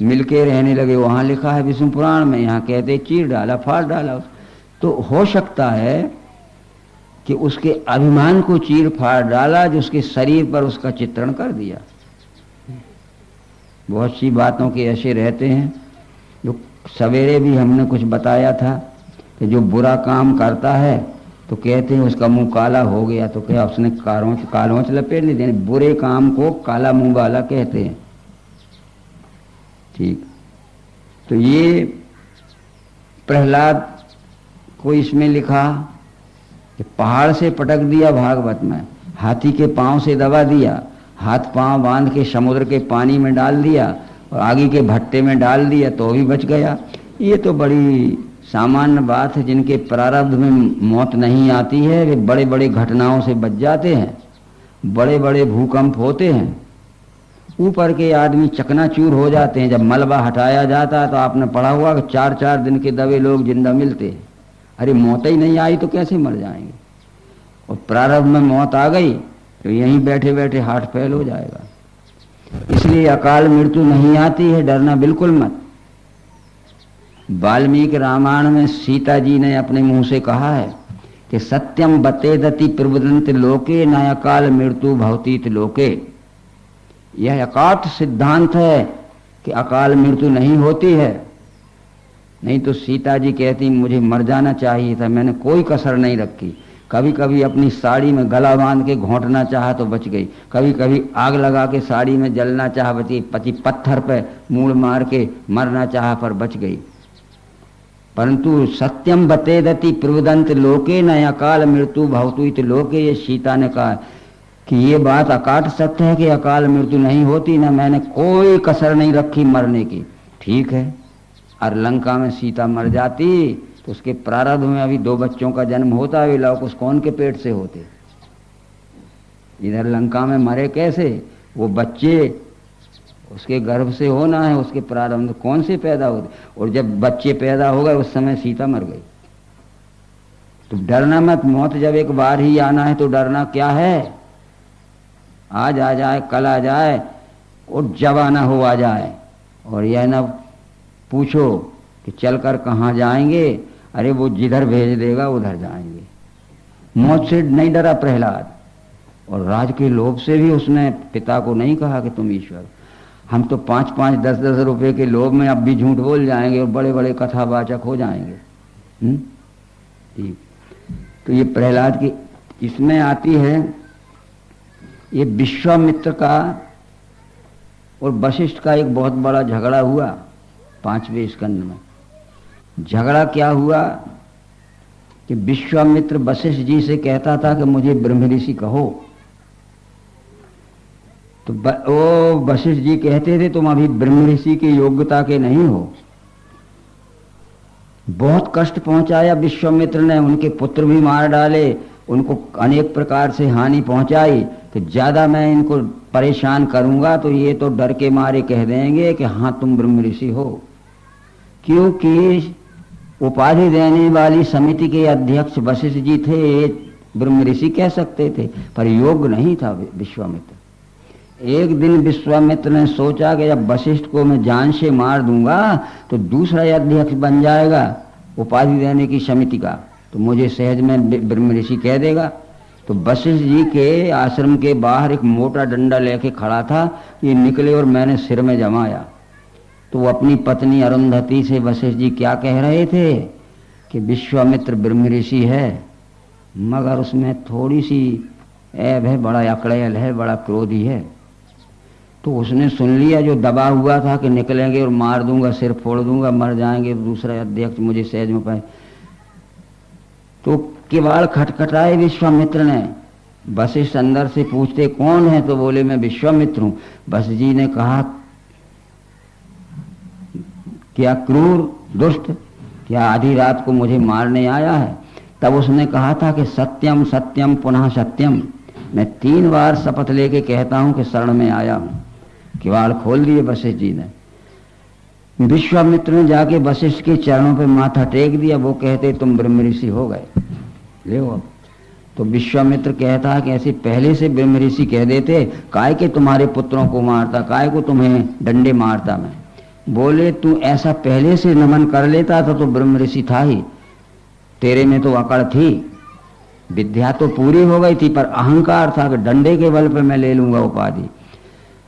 मिलके रहने लगे, वहां लिखा है विष्णु पुराण में, यहाँ कहते चीर डाला, फाड़ डाला। तो हो सकता है कि उसके अभिमान को चीर फाड़ डाला, जो उसके शरीर पर उसका चित्रण कर दिया। बहुत सी बातों के ऐसे रहते हैं। जो सवेरे भी हमने कुछ बताया था कि जो बुरा काम करता है तो कहते हैं उसका मुंह काला हो गया, तो क्या उसने कालोंच लपेट ली। बुरे काम को काला मुंह वाला कहते हैं। ठीक, तो ये प्रहलाद को इसमें लिखा कि पहाड़ से पटक दिया भागवत में, हाथी के पांव से दबा दिया, हाथ पांव बांध के समुद्र के पानी में डाल दिया और आगे के भट्टे में डाल दिया तो भी बच गया। ये तो बड़ी सामान्य बात है। जिनके प्रारब्ध में मौत नहीं आती है वे बड़े बड़े घटनाओं से बच जाते हैं। बड़े बड़े भूकंप होते हैं, ऊपर के आदमी चकनाचूर हो जाते हैं। जब मलबा हटाया जाता है तो आपने पढ़ा हुआ कि 4-4 दिन के दबे लोग जिंदा मिलते हैं। अरे मौत ही नहीं आई तो कैसे मर जाएंगे। और प्रारब्ध में मौत आ गई तो यहीं बैठे बैठे हार्ट फेल हो जाएगा। इसलिए अकाल मृत्यु नहीं आती है, डरना बिल्कुल मत। वाल्मीकि रामायण में सीता जी ने अपने मुंह से कहा है कि सत्यम बतेदति प्रवदंत लोके न अकाल मृत्यु भवतीत लोके। यह अकाट सिद्धांत है कि अकाल मृत्यु नहीं होती है। नहीं तो सीता जी कहती मुझे मर जाना चाहिए था, मैंने कोई कसर नहीं रखी। कभी कभी अपनी साड़ी में गला बांध के घोंटना चाहा तो बच गई, कभी कभी आग लगा के साड़ी में जलना चाहा बची, पति पत्थर पे मूड़ मार के मरना चाहा पर बच गई। परंतु सत्यम बतेदति प्रवदंत लोके न अकाल मृत्यु भवतु इति लोके, ये सीता ने कहा कि ये बात अकाट सत्य है कि अकाल मृत्यु नहीं होती, ना मैंने कोई कसर नहीं रखी मरने की। ठीक है, और लंका में सीता मर जाती तो उसके प्रारब्ध में अभी 2 बच्चों का जन्म होता है, लोग उस कौन के पेट से होते। इधर लंका में मरे कैसे, वो बच्चे उसके गर्भ से होना है, उसके प्रारंभ कौन से पैदा होते। और जब बच्चे पैदा हो गए उस समय सीता मर गई। तो डरना मत, मौत जब एक बार ही आना है तो डरना क्या है। आज आ जाए, कल आ जाए, और जब आना हो आ जाए। और यह ना पूछो कि चलकर कहाँ जाएंगे, अरे वो जिधर भेज देगा उधर जाएंगे। मौत से नहीं डरा प्रहलाद, और राज के लोभ से भी उसने पिता को नहीं कहा कि तुम ईश्वर। हम तो 5-5, 10-10 रुपए के लोभ में अब भी झूठ बोल जाएंगे और बड़े बड़े कथावाचक हो जाएंगे। ठीक, तो ये प्रहलाद की इसमें आती है, ये विश्वामित्र का और वशिष्ठ का एक बहुत बड़ा झगड़ा हुआ 5वें स्कंद में। झगड़ा क्या हुआ कि विश्वामित्र वशिष्ठ जी से कहता था कि मुझे ब्रह्म ऋषि कहो, तो वो वशिष्ठ जी कहते थे तुम अभी ब्रह्म ऋषि की योग्यता के नहीं हो। बहुत कष्ट पहुंचाया विश्वामित्र ने, उनके पुत्र भी मार डाले, उनको अनेक प्रकार से हानि पहुंचाई। तो ज्यादा मैं इनको परेशान करूंगा तो ये तो डर के मारे कह देंगे कि हाँ तुम ब्रह्म ऋषि हो। क्योंकि उपाधि देने वाली समिति के अध्यक्ष वशिष्ठ जी थे, ब्रह्म ऋषि कह सकते थे, पर योग्य नहीं था विश्वामित्र। एक दिन विश्वामित्र ने सोचा कि जब वशिष्ठ को मैं जान से मार दूंगा तो दूसरा अध्यक्ष बन जाएगा उपाधि देने की समिति का, तो मुझे सहज में ब्रह्म ऋषि कह देगा। तो वशिष्ठ जी के आश्रम के बाहर एक मोटा डंडा लेके खड़ा था, ये निकले और मैंने सिर में जमाया। तो वो अपनी पत्नी अरुंधति से वशिष्ठ जी क्या कह रहे थे कि विश्वामित्र ब्रह्म ऋषि है, मगर उसमें थोड़ी सी ऐब है, बड़ा अकड़ेल है, बड़ा क्रोधी है। तो उसने सुन लिया, जो दबा हुआ था कि निकलेंगे और मार दूंगा, सिर फोड़ दूंगा, मर जाएंगे, दूसरा अध्यक्ष मुझे सहज में पाए। तो किवाड़ खटखटाए विश्वामित्र ने। वशिष्ठ अंदर से पूछते कौन है, तो बोले मैं विश्वामित्र हूं। वशिष्ठ जी ने कहा क्या क्रूर दुष्ट, क्या आधी रात को मुझे मारने आया है। तब उसने कहा था कि सत्यम सत्यम पुनः सत्यम, मैं 3 बार शपथ लेके कहता हूं कि शरण में आया हूं। किवाड़ खोल दिए वशिष्ठ जी ने। विश्वामित्र ने जाके वशिष्ठ के चरणों पे माथा टेक दिया। वो कहते तुम ब्रह्म ऋषि हो गए, ले अब। तो विश्वामित्र कहता है कि ऐसे पहले से ब्रह्म ऋषि कह देते, काय के तुम्हारे पुत्रों को मारता, काय को तुम्हें डंडे मारता मैं। बोले तू ऐसा पहले से नमन कर लेता था तो ब्रह्म ऋषि था ही, तेरे में तो अकड़ थी, विद्या तो पूरी हो गई थी, पर अहंकार था कि डंडे के बल पे मैं ले लूंगा उपाधि।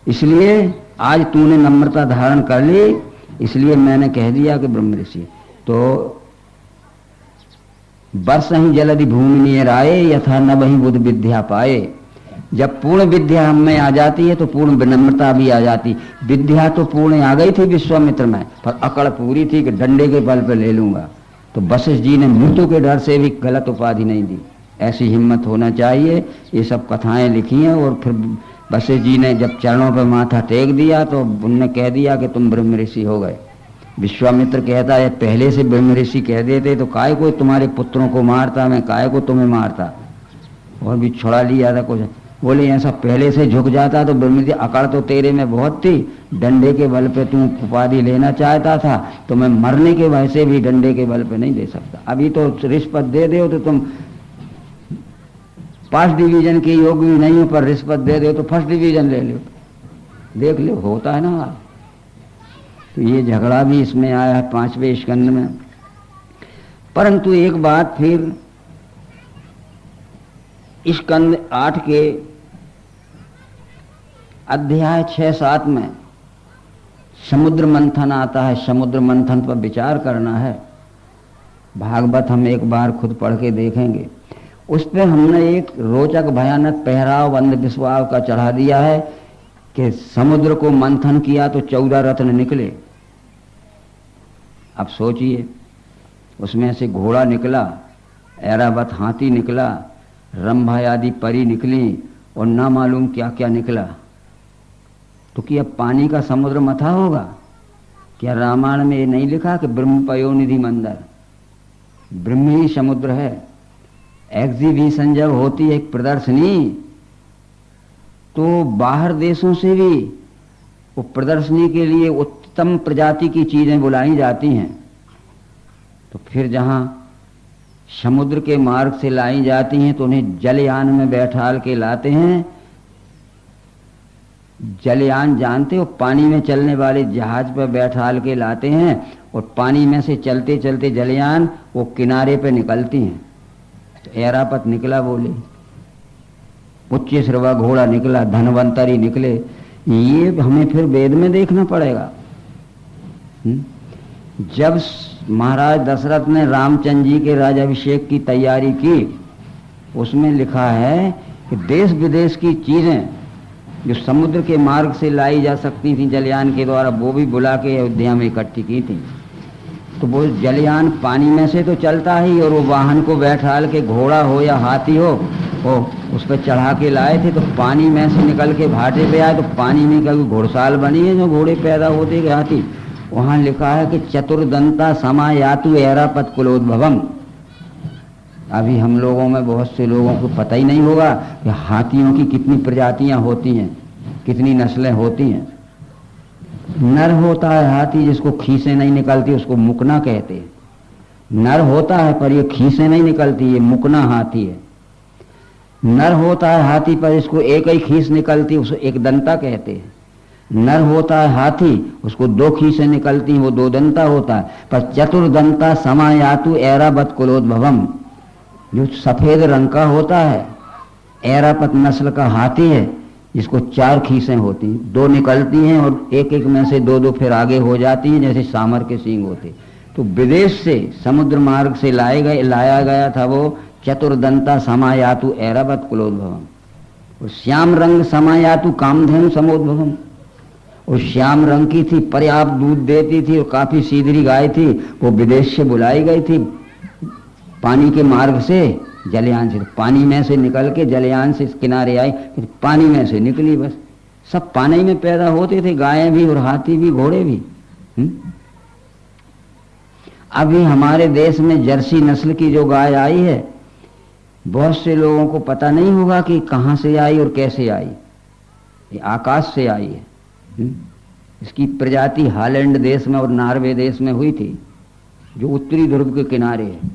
इसलिए आज तूने नम्रता धारण कर ली, इसलिए मैंने कह दिया कि ब्रह्म ऋषि। तो वर्ष ही जलधि भूमि नियर आए, यथा न वही बुद्ध विद्या पाए। जब पूर्ण विद्या हम में आ जाती है तो पूर्ण विनम्रता भी आ जाती। विद्या तो पूर्ण आ गई थी विश्वामित्र में, पर अकड़ पूरी थी कि डंडे के बल पे ले लूंगा। तो वशिष्ठ जी ने मृत्यु के डर से भी गलत उपाधि नहीं दी। ऐसी हिम्मत होना चाहिए। ये सब कथाएं लिखी हैं। और फिर वशिष्ठ जी ने जब चरणों पर माथा टेक दिया तो उनने कह दिया कि तुम ब्रह्म ऋषि हो गए। विश्वामित्र कहता है पहले से ब्रह्म ऋषि कह देते तो काय को तुम्हारे पुत्रों को मारता, मैं काय को तुम्हें मारता, और भी छुड़ा लिया था कुछ। बोले ऐसा पहले से झुक जाता तो ब्रह्म ऋषि, अकड़ तो तेरे में बहुत थी, डंडे के बल पे तू उपाधि लेना चाहता था, तो मैं मरने के भय से भी डंडे के बल पे नहीं दे सकता। अभी तो रिश्वत दे दो तो तुम फर्स्ट डिवीजन के योग्य भी नहीं हो पर रिश्वत दे दो तो फर्स्ट डिवीजन ले लो, देख लो, होता है ना। तो ये झगड़ा भी इसमें आया है 5वें स्कंद में। परंतु एक बात फिर स्कंद 8 के अध्याय 6-7 में समुद्र मंथन आता है। समुद्र मंथन पर विचार करना है। भागवत हम एक बार खुद पढ़ के देखेंगे। उस पर हमने एक रोचक भयानक पहराव अंधविश्वास का चढ़ा दिया है कि समुद्र को मंथन किया तो 14 रत्न निकले। अब सोचिए, उसमें से घोड़ा निकला, ऐरावत हाथी निकला, रंभा आदि परी निकली और ना मालूम क्या क्या निकला। तो क्या पानी का समुद्र मथा होगा? क्या रामायण में ये नहीं लिखा कि ब्रह्म पयोनिधि मंदर, ब्रह्म ही समुद्र है। एग्जीबिशन जब होती है, एक प्रदर्शनी, तो बाहर देशों से भी वो प्रदर्शनी के लिए उत्तम प्रजाति की चीजें बुलाई जाती हैं। तो फिर जहां समुद्र के मार्ग से लाई जाती हैं तो उन्हें जलयान में बैठाल के लाते हैं। जलयान जानते हो, पानी में चलने वाले जहाज पर बैठाल के लाते हैं और पानी में से चलते चलते जलयान वो किनारे पे निकलती हैं। तो ऐरावत निकला, बोले उच्च श्रवा घोड़ा निकला, धनवंतरी निकले। ये हमें फिर वेद में देखना पड़ेगा। जब महाराज दशरथ ने रामचंद्र जी के राजाभिषेक की तैयारी की, उसमें लिखा है कि देश विदेश की चीजें जो समुद्र के मार्ग से लाई जा सकती थी जलयान के द्वारा, वो भी बुला के अयोध्या में इकट्ठी की थी। तो वो जलयान पानी में से तो चलता ही, और वो वाहन को बैठाल के घोड़ा हो या हाथी हो, वो उस पर चढ़ा के लाए थे। तो पानी में से निकल के भाटे पे आए तो पानी में कभी घुड़साल बनी है जो घोड़े पैदा होते गए हाथी। वहां लिखा है कि चतुर्दंता समायातु ऐरावत कुलोद्भवम। अभी हम लोगों में बहुत से लोगों को पता ही नहीं होगा कि हाथियों की कितनी प्रजातियां होती हैं, कितनी नस्लें होती हैं। नर होता है हाथी, जिसको खीसें नहीं निकलती, उसको मुकना कहते हैं। नर होता है पर ये खीसें नहीं निकलती, ये मुकना हाथी है। नर होता है हाथी पर इसको एक ही खीस निकलती, उसको एक दंता कहते हैं। नर होता है हाथी, उसको 2 खीसें निकलती, वो 2 दंता होता है। पर चतुर्दंता समायातु ऐरावत कुलोद्भवम, जो सफेद रंग का होता है, ऐरावत नस्ल का हाथी है, जिसको 4 खीसें होती, 2 निकलती हैं और एक एक में से 2-2 फिर आगे हो जाती हैं, जैसे सामर के सींग होते। तो विदेश से समुद्र मार्ग से लाया गया था वो चतुर्दंता समायातु ऐरावत कुलोद्भवम। और श्याम रंग समायातु कामधेनु समोद्भवम। और श्याम रंग की थी, पर्याप्त दूध देती थी और काफी सीधरी गाय थी। वो विदेश से बुलाई गई थी पानी के मार्ग से, जलयान से। पानी में से निकल के जलयान से किनारे आई, पानी में से निकली, बस सब पानी में पैदा होते थे, गायें भी और हाथी भी, घोड़े भी। अभी हमारे देश में जर्सी नस्ल की जो गाय आई है, बहुत से लोगों को पता नहीं होगा कि कहां से आई और कैसे आई। ये आकाश से आई है। इसकी प्रजाति हॉलैंड देश में और नॉर्वे देश में हुई थी, जो उत्तरी ध्रुव के किनारे है।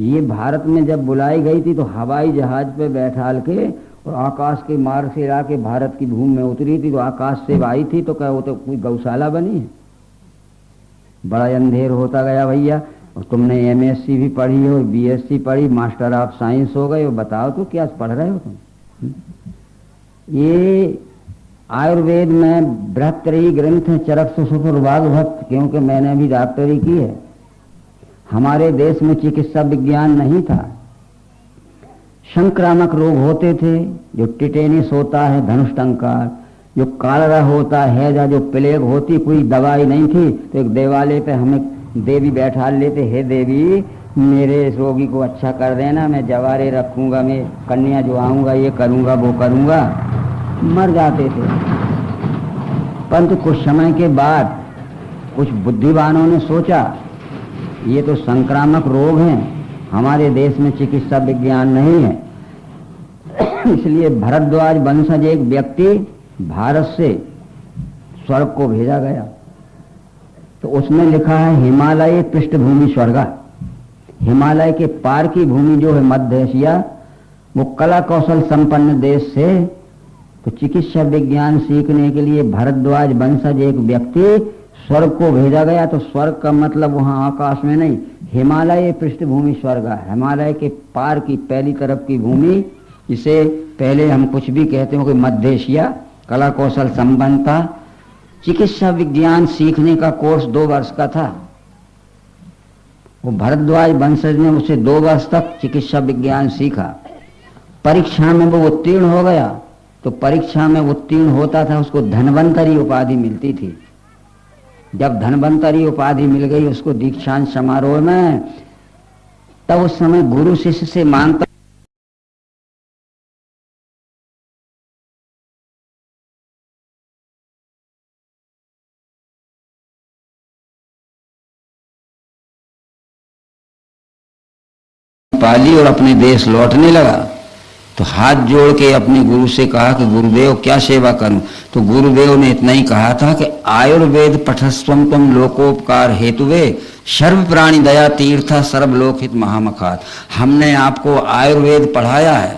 ये भारत में जब बुलाई गई थी तो हवाई जहाज पे बैठाल के और आकाश के मार्ग से आके भारत की भूमि में उतरी थी। तो आकाश से आई थी तो क्या वो तो कोई गौशाला बनी है? बड़ा अंधेर होता गया भैया। और तुमने एमएससी भी पढ़ी और बीएससी पढ़ी, मास्टर ऑफ साइंस हो गए, और बताओ तो क्या पढ़ रहे हो तुम? ये आयुर्वेद में बृहत्तरी ग्रंथ है, चरक सुसुर भागवत, क्योंकि मैंने अभी डॉक्टरी की है। हमारे देश में चिकित्सा विज्ञान नहीं था। संक्रामक रोग होते थे, जो टिटेनिस होता है, धनुष्टंकार, जो कालरा होता है, हैजा, जो प्लेग होती, कोई दवाई नहीं थी। तो एक देवालय पे हमें देवी बैठा लेते, हे देवी मेरे इस रोगी को अच्छा कर देना, मैं जवारे रखूंगा, मैं कन्या जो आऊंगा ये करूंगा वो करूंगा। मर जाते थे। परंतु कुछ समय के बाद कुछ बुद्धिमानों ने सोचा ये तो संक्रामक रोग हैं, हमारे देश में चिकित्सा विज्ञान नहीं है। इसलिए भरद्वाज वंशज एक व्यक्ति भारत से स्वर्ग को भेजा गया। तो उसमें लिखा है हिमालय पृष्ठभूमि स्वर्ग। हिमालय के पार की भूमि जो है मध्य एशिया, वो कला कौशल संपन्न देश से तो चिकित्सा विज्ञान सीखने के लिए भारद्वाज वंशज एक व्यक्ति स्वर्ग को भेजा गया। तो स्वर्ग का मतलब वहां आकाश में नहीं, हिमालय पृष्ठभूमि स्वर्ग है। हिमालय के पार की पहली तरफ की भूमि, इसे पहले हम कुछ भी कहते हो कि मध्य एशिया, कला कौशल संपन्न था। चिकित्सा विज्ञान सीखने का कोर्स 2 वर्ष का था। वो भारद्वाज वंशज ने उसे 2 वर्ष तक चिकित्सा विज्ञान सीखा। परीक्षा में वो उत्तीर्ण हो गया। तो परीक्षा में उत्तीर्ण होता था, उसको धन्वंतरी उपाधि मिलती थी। जब धन्वंतरी उपाधि मिल गई उसको दीक्षांत समारोह में, तब उस समय गुरु शिष्य से मांगता पाली और अपने देश लौटने लगा। तो हाथ जोड़ के अपने गुरु से कहा कि गुरुदेव क्या सेवा करूं। तो गुरुदेव ने इतना ही कहा था कि आयुर्वेद पठस्वम तुम लोकोपकार हेतुवे सर्व प्राणी दया तीर्थ सर्वलोकहित महामखात। हमने आपको आयुर्वेद पढ़ाया है,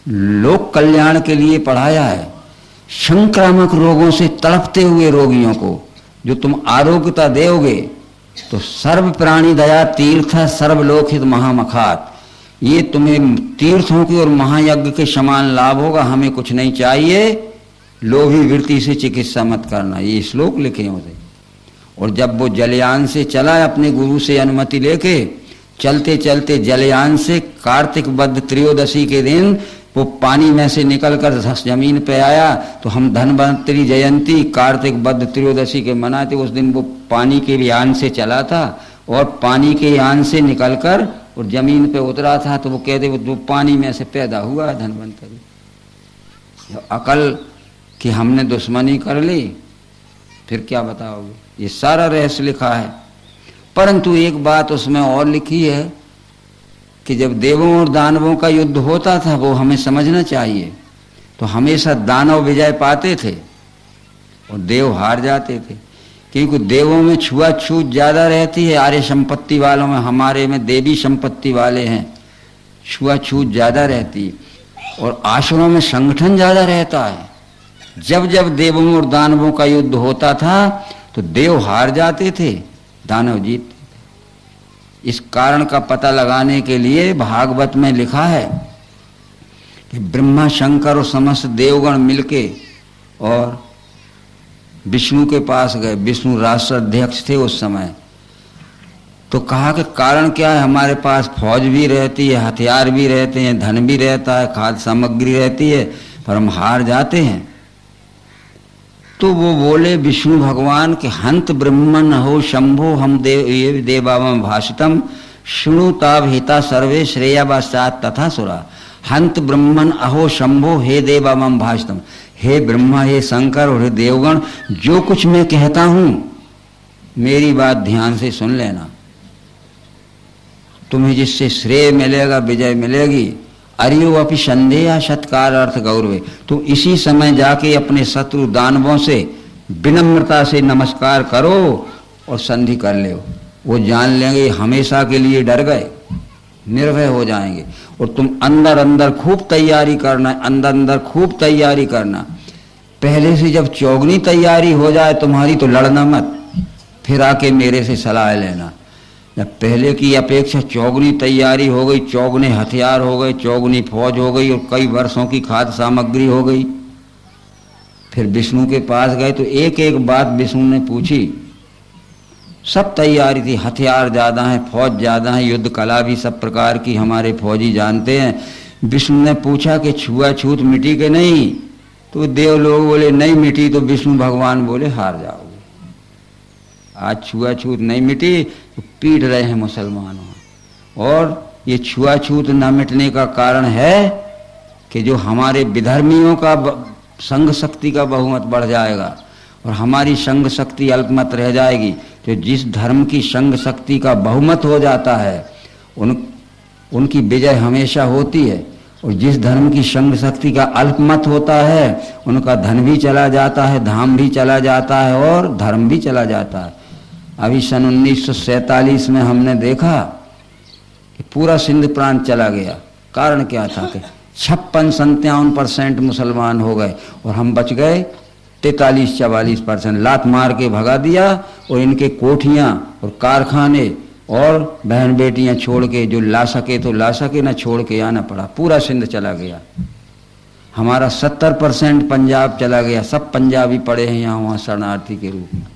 लोक कल्याण के लिए पढ़ाया है। संक्रामक रोगों से तड़पते हुए रोगियों को जो तुम आरोग्यता दोगे, तो सर्व प्राणी दया तीर्थ सर्वलोकहित महामखात, ये तुम्हें तीर्थों की और महायज्ञ के समान लाभ होगा। हमें कुछ नहीं चाहिए, लोभी वृत्ति से चिकित्सा मत करना। ये श्लोक लिखे होते। और जब वो जलयान से चला अपने गुरु से अनुमति लेके, चलते चलते जलयान से कार्तिक बद्ध त्रयोदशी के दिन वो पानी में से निकलकर जमीन पे आया। तो हम धन्वंतरी जयंती कार्तिक बद्ध त्रयोदशी के मनाते। उस दिन वो पानी के यान से चला था और पानी के यान से निकलकर और जमीन पे उतरा था। तो वो कहते वो पानी में से पैदा हुआ धन्वंतरी। अकल कि हमने दुश्मनी कर ली, फिर क्या बताओगे। ये सारा रहस्य लिखा है। परंतु एक बात उसमें और लिखी है कि जब देवों और दानवों का युद्ध होता था, वो हमें समझना चाहिए, तो हमेशा दानव विजय पाते थे और देव हार जाते थे। क्योंकि देवों में छुआछूत ज्यादा रहती है, आर्य संपत्ति वालों में, हमारे में देवी संपत्ति वाले हैं, छुआछूत ज्यादा रहती है। और आसुरों में संगठन ज्यादा रहता है। जब जब देवों और दानवों का युद्ध होता था तो देव हार जाते थे, दानव जीतते थे। इस कारण का पता लगाने के लिए भागवत में लिखा है कि ब्रह्मा शंकर और समस्त देवगण मिलके और विष्णु के पास गए। विष्णु राष्ट्र अध्यक्ष थे उस समय। तो कहा कि कारण क्या है, हमारे पास फौज भी रहती है, हथियार भी रहते हैं, धन भी रहता है, खाद्य सामग्री रहती है, पर हम हार जाते हैं। तो वो बोले विष्णु भगवान के हंत ब्रह्मन हो शंभो हम देवावम भाषितम शुणुताव हिता सर्वे श्रेयावासात तथा सुरा। हंत ब्रह्मन अहो शंभो हे देवावम भाषितम। हे ब्रह्मा, हे शंकर और हे देवगण, जो कुछ मैं कहता हूं मेरी बात ध्यान से सुन लेना। तुम्हें जिससे श्रेय मिलेगा, विजय मिलेगी। अरियो अपि संदेह सत्कार अर्थ गौरवे। तुम इसी समय जाके अपने शत्रु दानवों से विनम्रता से नमस्कार करो और संधि कर ले। वो जान लेंगे हमेशा के लिए डर गए, निर्भय हो जाएंगे। और तुम अंदर अंदर खूब तैयारी करना, अंदर अंदर खूब तैयारी करना। पहले से जब चौगनी तैयारी हो जाए तुम्हारी तो लड़ना मत, फिर आके मेरे से सलाह लेना। जब पहले की अपेक्षा चौगनी तैयारी हो गई, चौगने हथियार हो गए, चौगनी फौज हो गई और कई वर्षों की खाद्य सामग्री हो गई, फिर विष्णु के पास गए तो एक एक बात विष्णु ने पूछी। सब तैयारी थी, हथियार ज्यादा है, फौज ज्यादा है, युद्ध कला भी सब प्रकार की हमारे फौजी जानते हैं। विष्णु ने पूछा कि छुआछूत मिटी के नहीं? तो देव लोग बोले नहीं मिटी। तो विष्णु भगवान बोले हार जाओगे। आज छुआछूत नहीं मिटी तो पीट रहे हैं मुसलमानों। और ये छुआछूत न मिटने का कारण है कि जो हमारे विधर्मियों का संघ शक्ति का बहुमत बढ़ जाएगा और हमारी संघ शक्ति अल्पमत रह जाएगी। तो जिस धर्म की संघ शक्ति का बहुमत हो जाता है उनकी विजय हमेशा होती है, और जिस धर्म की संघ शक्ति का अल्पमत होता है उनका धन भी चला जाता है, धाम भी चला जाता है और धर्म भी चला जाता है। अभी सन 1947 में हमने देखा कि पूरा सिंध प्रांत चला गया, कारण क्या था कि 56-57% मुसलमान हो गए और हम बच गए 43-44%। लात मार के भगा दिया और इनके कोठियां और कारखाने और बहन बेटियां छोड़ के, जो ला सके तो ला सके, ना छोड़ के आना पड़ा। पूरा सिंध चला गया। हमारा 70% पंजाब चला गया। सब पंजाबी पड़े हैं यहाँ वहाँ शरणार्थी के रूप में।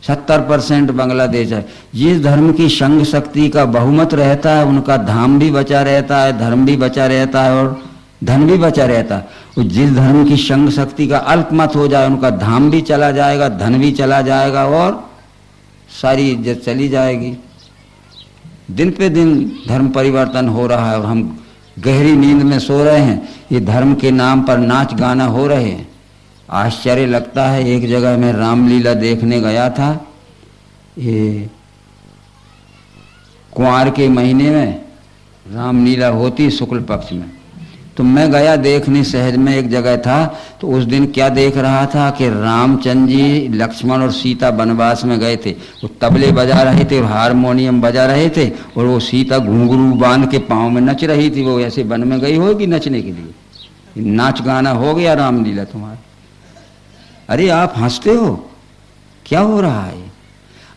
70% बांग्लादेश है। जिस धर्म की संघ शक्ति का बहुमत रहता है उनका धाम भी बचा रहता है, धर्म भी बचा रहता है और धन भी बचा रहता है। और जिस धर्म की संघ शक्ति का अल्पमत हो जाए उनका धाम भी चला जाएगा, धन भी चला जाएगा और सारी इज्जत चली जाएगी। दिन पे दिन धर्म परिवर्तन हो रहा है और हम गहरी नींद में सो रहे हैं। ये धर्म के नाम पर नाच गाना हो रहे हैं। आश्चर्य लगता है। एक जगह मैं रामलीला देखने गया था, ये कुंवार के महीने में रामलीला होती शुक्ल पक्ष में, तो मैं गया देखने। सहज में एक जगह था तो उस दिन क्या देख रहा था कि रामचंद्र जी, लक्ष्मण और सीता वनवास में गए थे। वो तबले बजा रहे थे और हारमोनियम बजा रहे थे और वो सीता घुंघरू बांध के पाँव में नच रही थी। वो ऐसे वन में गई होगी नचने के लिए। नाच गाना हो गया रामलीला तुम्हारा। अरे आप हंसते हो, क्या हो रहा है?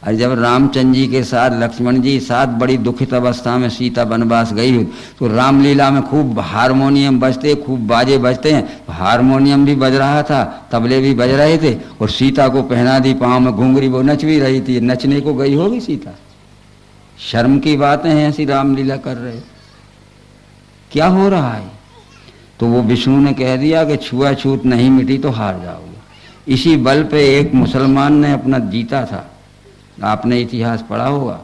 अरे जब रामचंद्र जी के साथ लक्ष्मण जी साथ बड़ी दुखित अवस्था में सीता वनवास गई हुई, तो रामलीला में खूब हारमोनियम बजते, खूब बाजे बजते हैं। तो हारमोनियम भी बज रहा था, तबले भी बज रहे थे और सीता को पहना दी पाँव में घुंघरी, वो नच भी रही थी। नचने को गई होगी सीता। शर्म की बातें हैं, ऐसी रामलीला कर रहे। क्या हो रहा है? तो वो विष्णु ने कह दिया कि छुआछूत नहीं मिटी तो हार जाओगे। इसी बल पे एक मुसलमान ने अपना जीता था। आपने इतिहास पढ़ा होगा।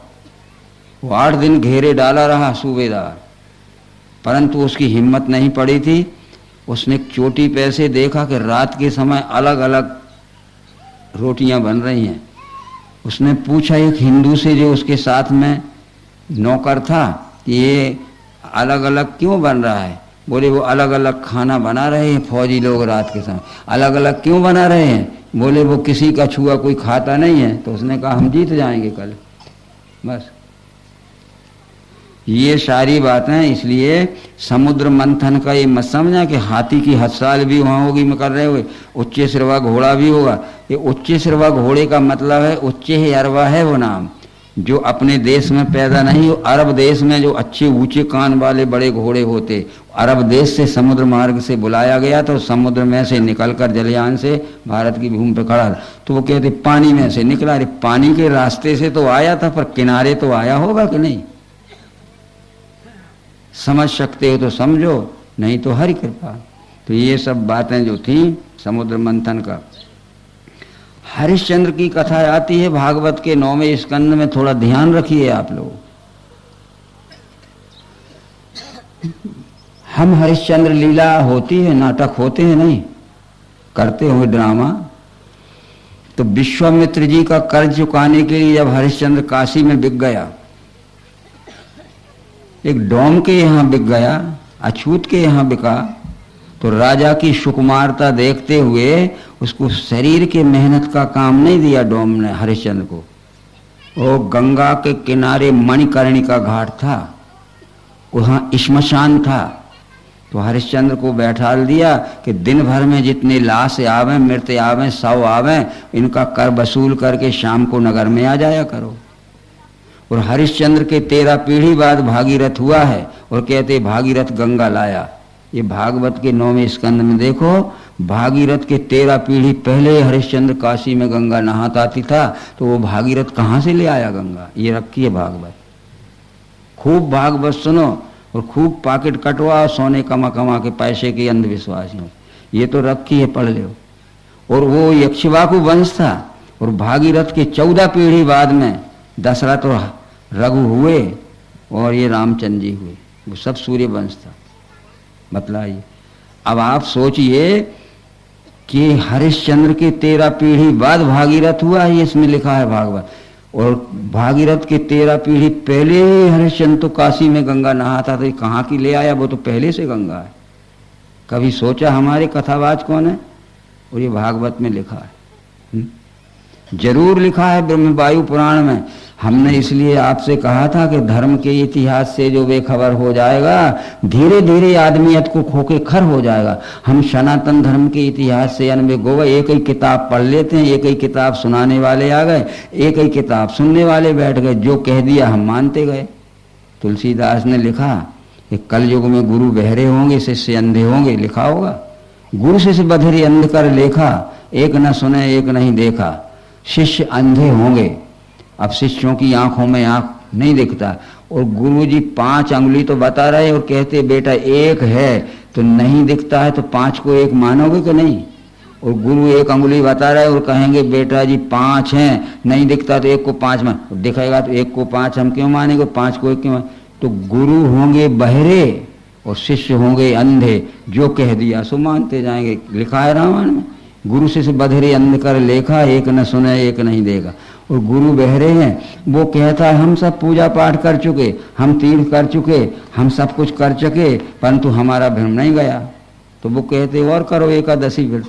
वो 8 दिन घेरे डाला रहा सूबेदार, परंतु उसकी हिम्मत नहीं पड़ी थी। उसने एक चोटी पे से देखा कि रात के समय अलग अलग रोटियां बन रही हैं। उसने पूछा एक हिंदू से जो उसके साथ में नौकर था, ये अलग अलग क्यों बन रहा है? बोले वो अलग अलग खाना बना रहे हैं फौजी लोग रात के समय। अलग अलग क्यों बना रहे हैं? बोले वो किसी का छुआ कोई खाता नहीं है। तो उसने कहा हम जीत जाएंगे कल। बस ये सारी बातें। इसलिए समुद्र मंथन का ये मत समझना कि हाथी की हड़ताल भी वहाँ होगी में कर रहे हुए, उच्चे सिरवा घोड़ा भी होगा। ये उच्चे सिरवा घोड़े का मतलब है उच्चे ही अरवा है वो नाम, जो अपने देश में पैदा नहीं हो। अरब देश में जो अच्छे ऊंचे कान वाले बड़े घोड़े होते, अरब देश से समुद्र मार्ग से बुलाया गया। तो समुद्र में से निकलकर जलयान से भारत की भूमि पर खड़ा था। तो वो कहते पानी में से निकला। अरे पानी के रास्ते से तो आया था, पर किनारे तो आया होगा कि नहीं? समझ सकते हो तो समझो, नहीं तो हरि कृपा। तो ये सब बातें जो थी समुद्र मंथन का। हरिश्चंद्र की कथा आती है भागवत के 9वें स्कंद में। थोड़ा ध्यान रखिए आप लोग। हम हरिश्चंद्र लीला होती है, नाटक होते हैं, नहीं करते हुए ड्रामा। तो विश्वामित्र जी का कर्ज चुकाने के लिए जब हरिश्चंद्र काशी में बिक गया, एक डोम के यहाँ बिक गया, अछूत के यहाँ बिका, तो राजा की सुकुमारता देखते हुए उसको शरीर के मेहनत का काम नहीं दिया डोम ने हरिश्चंद्र को। वो गंगा के किनारे मणिकर्णिका घाट था, वहाँ श्मशान था। तो हरिश्चंद्र को बैठा दिया कि दिन भर में जितने लाश आवे, मृत आवे, शव आवे, इनका कर वसूल करके शाम को नगर में आ जाया करो। और हरिश्चंद्र के 13 पीढ़ी बाद भागीरथ हुआ है और कहते भागीरथ गंगा लाया। ये भागवत के 9वें स्कंद में देखो, भागीरथ के 13 पीढ़ी पहले हरिश्चंद्र काशी में गंगा नहाता आती था। तो वो भागीरथ कहाँ से ले आया गंगा? ये रखी है भागवत। खूब भागवत सुनो और खूब पॉकेट कटवाओ, सोने कमा कमा के पैसे के अंधविश्वासियों। ये तो रखी है, पढ़ लो। और वो यक्षवाकु वंश था और भागीरथ के 14 पीढ़ी बाद में दशरथ और रघु हुए और ये रामचंद्र जी हुए। वो सब सूर्य वंश था। बतलाइए। अब आप सोचिए कि हरिश्चंद्र के 13 पीढ़ी बाद भागीरथ हुआ है, इसमें लिखा है भागवत। और भागीरथ के 13 पीढ़ी पहले हरिश्चंद्र तो काशी में गंगा नहाता था। कहाँ की ले आया? वो तो पहले से गंगा है। कभी सोचा हमारे कथावाच कौन है? और ये भागवत में लिखा है। जरूर लिखा है ब्रह्मवायु पुराण में। हमने इसलिए आपसे कहा था कि धर्म के इतिहास से जो बेखबर हो जाएगा धीरे धीरे आदमियत को खोके खर हो जाएगा। हम सनातन धर्म के इतिहास से अनबे गए, एक ही किताब पढ़ लेते हैं, एक ही किताब सुनाने वाले आ गए, एक ही किताब सुनने वाले बैठ गए, जो कह दिया हम मानते गए। तुलसीदास ने लिखा कि कलयुग में गुरु बहरे होंगे, शिष्य अंधे होंगे, लिखा होगा। गुरु शिष्य बधिर अंध कर लेखा, एक न सुने एक नहीं देखा। शिष्य अंधे होंगे, अब शिष्यों की आंखों में आंख नहीं दिखता, और गुरुजी 5 अंगुली तो बता रहे और कहते बेटा एक है, तो नहीं दिखता है तो 5 को एक मानोगे कि नहीं? और गुरु 1 अंगुली बता रहे और कहेंगे बेटा जी 5 हैं, नहीं दिखता तो 1 को 5 मान, दिखेगा तो 1 को 5 हम क्यों मानेंगे, 5 को 1 क्यों मानेंगे? तो गुरु होंगे बहरे और शिष्य होंगे अंधे, जो कह दिया सो मानते जाएंगे। लिखा है रामायण में, गुरु शिष्य बधिरे अंध कर लेखा, एक न सुने एक नहीं देगा। और गुरु बहरे हैं, वो कहता है हम सब पूजा पाठ कर चुके, हम तीर्थ कर चुके, हम सब कुछ कर चुके, परंतु हमारा भ्रम नहीं गया। तो वो कहते और करो एकादशी फिर,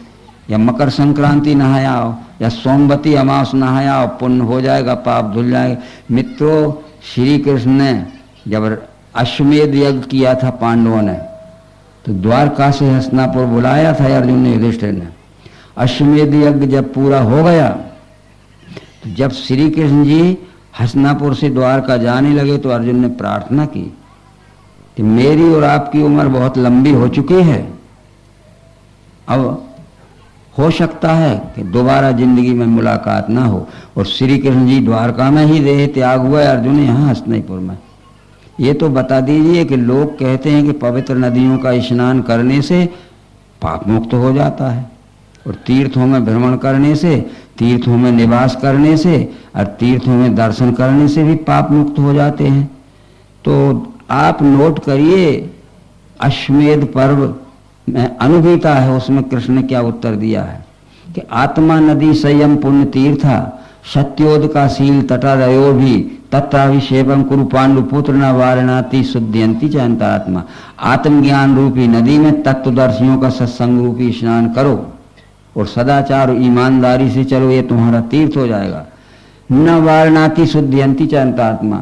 या मकर संक्रांति नहाया आओ, या सोमवती अमावस नहाया आओ, पुण्य हो जाएगा, पाप धुल जाएगा। मित्रों, श्री कृष्ण ने जब अश्वमेध यज्ञ किया था पांडवों ने, तो द्वारका से हस्तिनापुर बुलाया था अर्जुन ने, युधिष्ठिर ने। अश्वमेध यज्ञ जब पूरा हो गया, तो जब श्री कृष्ण जी हस्तिनापुर से द्वारका जाने लगे, तो अर्जुन ने प्रार्थना की कि मेरी और आपकी उम्र बहुत लंबी हो चुकी है, अब हो सकता है कि दोबारा जिंदगी में मुलाकात ना हो। और श्री कृष्ण जी द्वारका में ही देह त्याग हुआ, अर्जुन यहाँ हस्तिनापुर में। ये तो बता दीजिए कि लोग कहते हैं कि पवित्र नदियों का स्नान करने से पाप मुक्त हो जाता है, और तीर्थों में भ्रमण करने से, तीर्थों में निवास करने से और तीर्थों में दर्शन करने से भी पाप मुक्त हो जाते हैं। तो आप नोट करिए, अश्वमेध पर्व में अनुगीता है, उसमें कृष्ण ने क्या उत्तर दिया है कि आत्मा नदी संयम पुण्य तीर्था, सत्योद का शील तटारयो भी तत्राभिषेकम कुरु पांडु पुत्र न वारणाति शुद्धियंती च अंतरात्मा। आत्मज्ञान रूपी नदी में तत्वदर्शियों का सत्संग रूपी स्नान करो और सदाचार ईमानदारी से चलो, ये तुम्हारा तीर्थ हो जाएगा। न वारणाति शुद्धियंती च अंतरात्मा,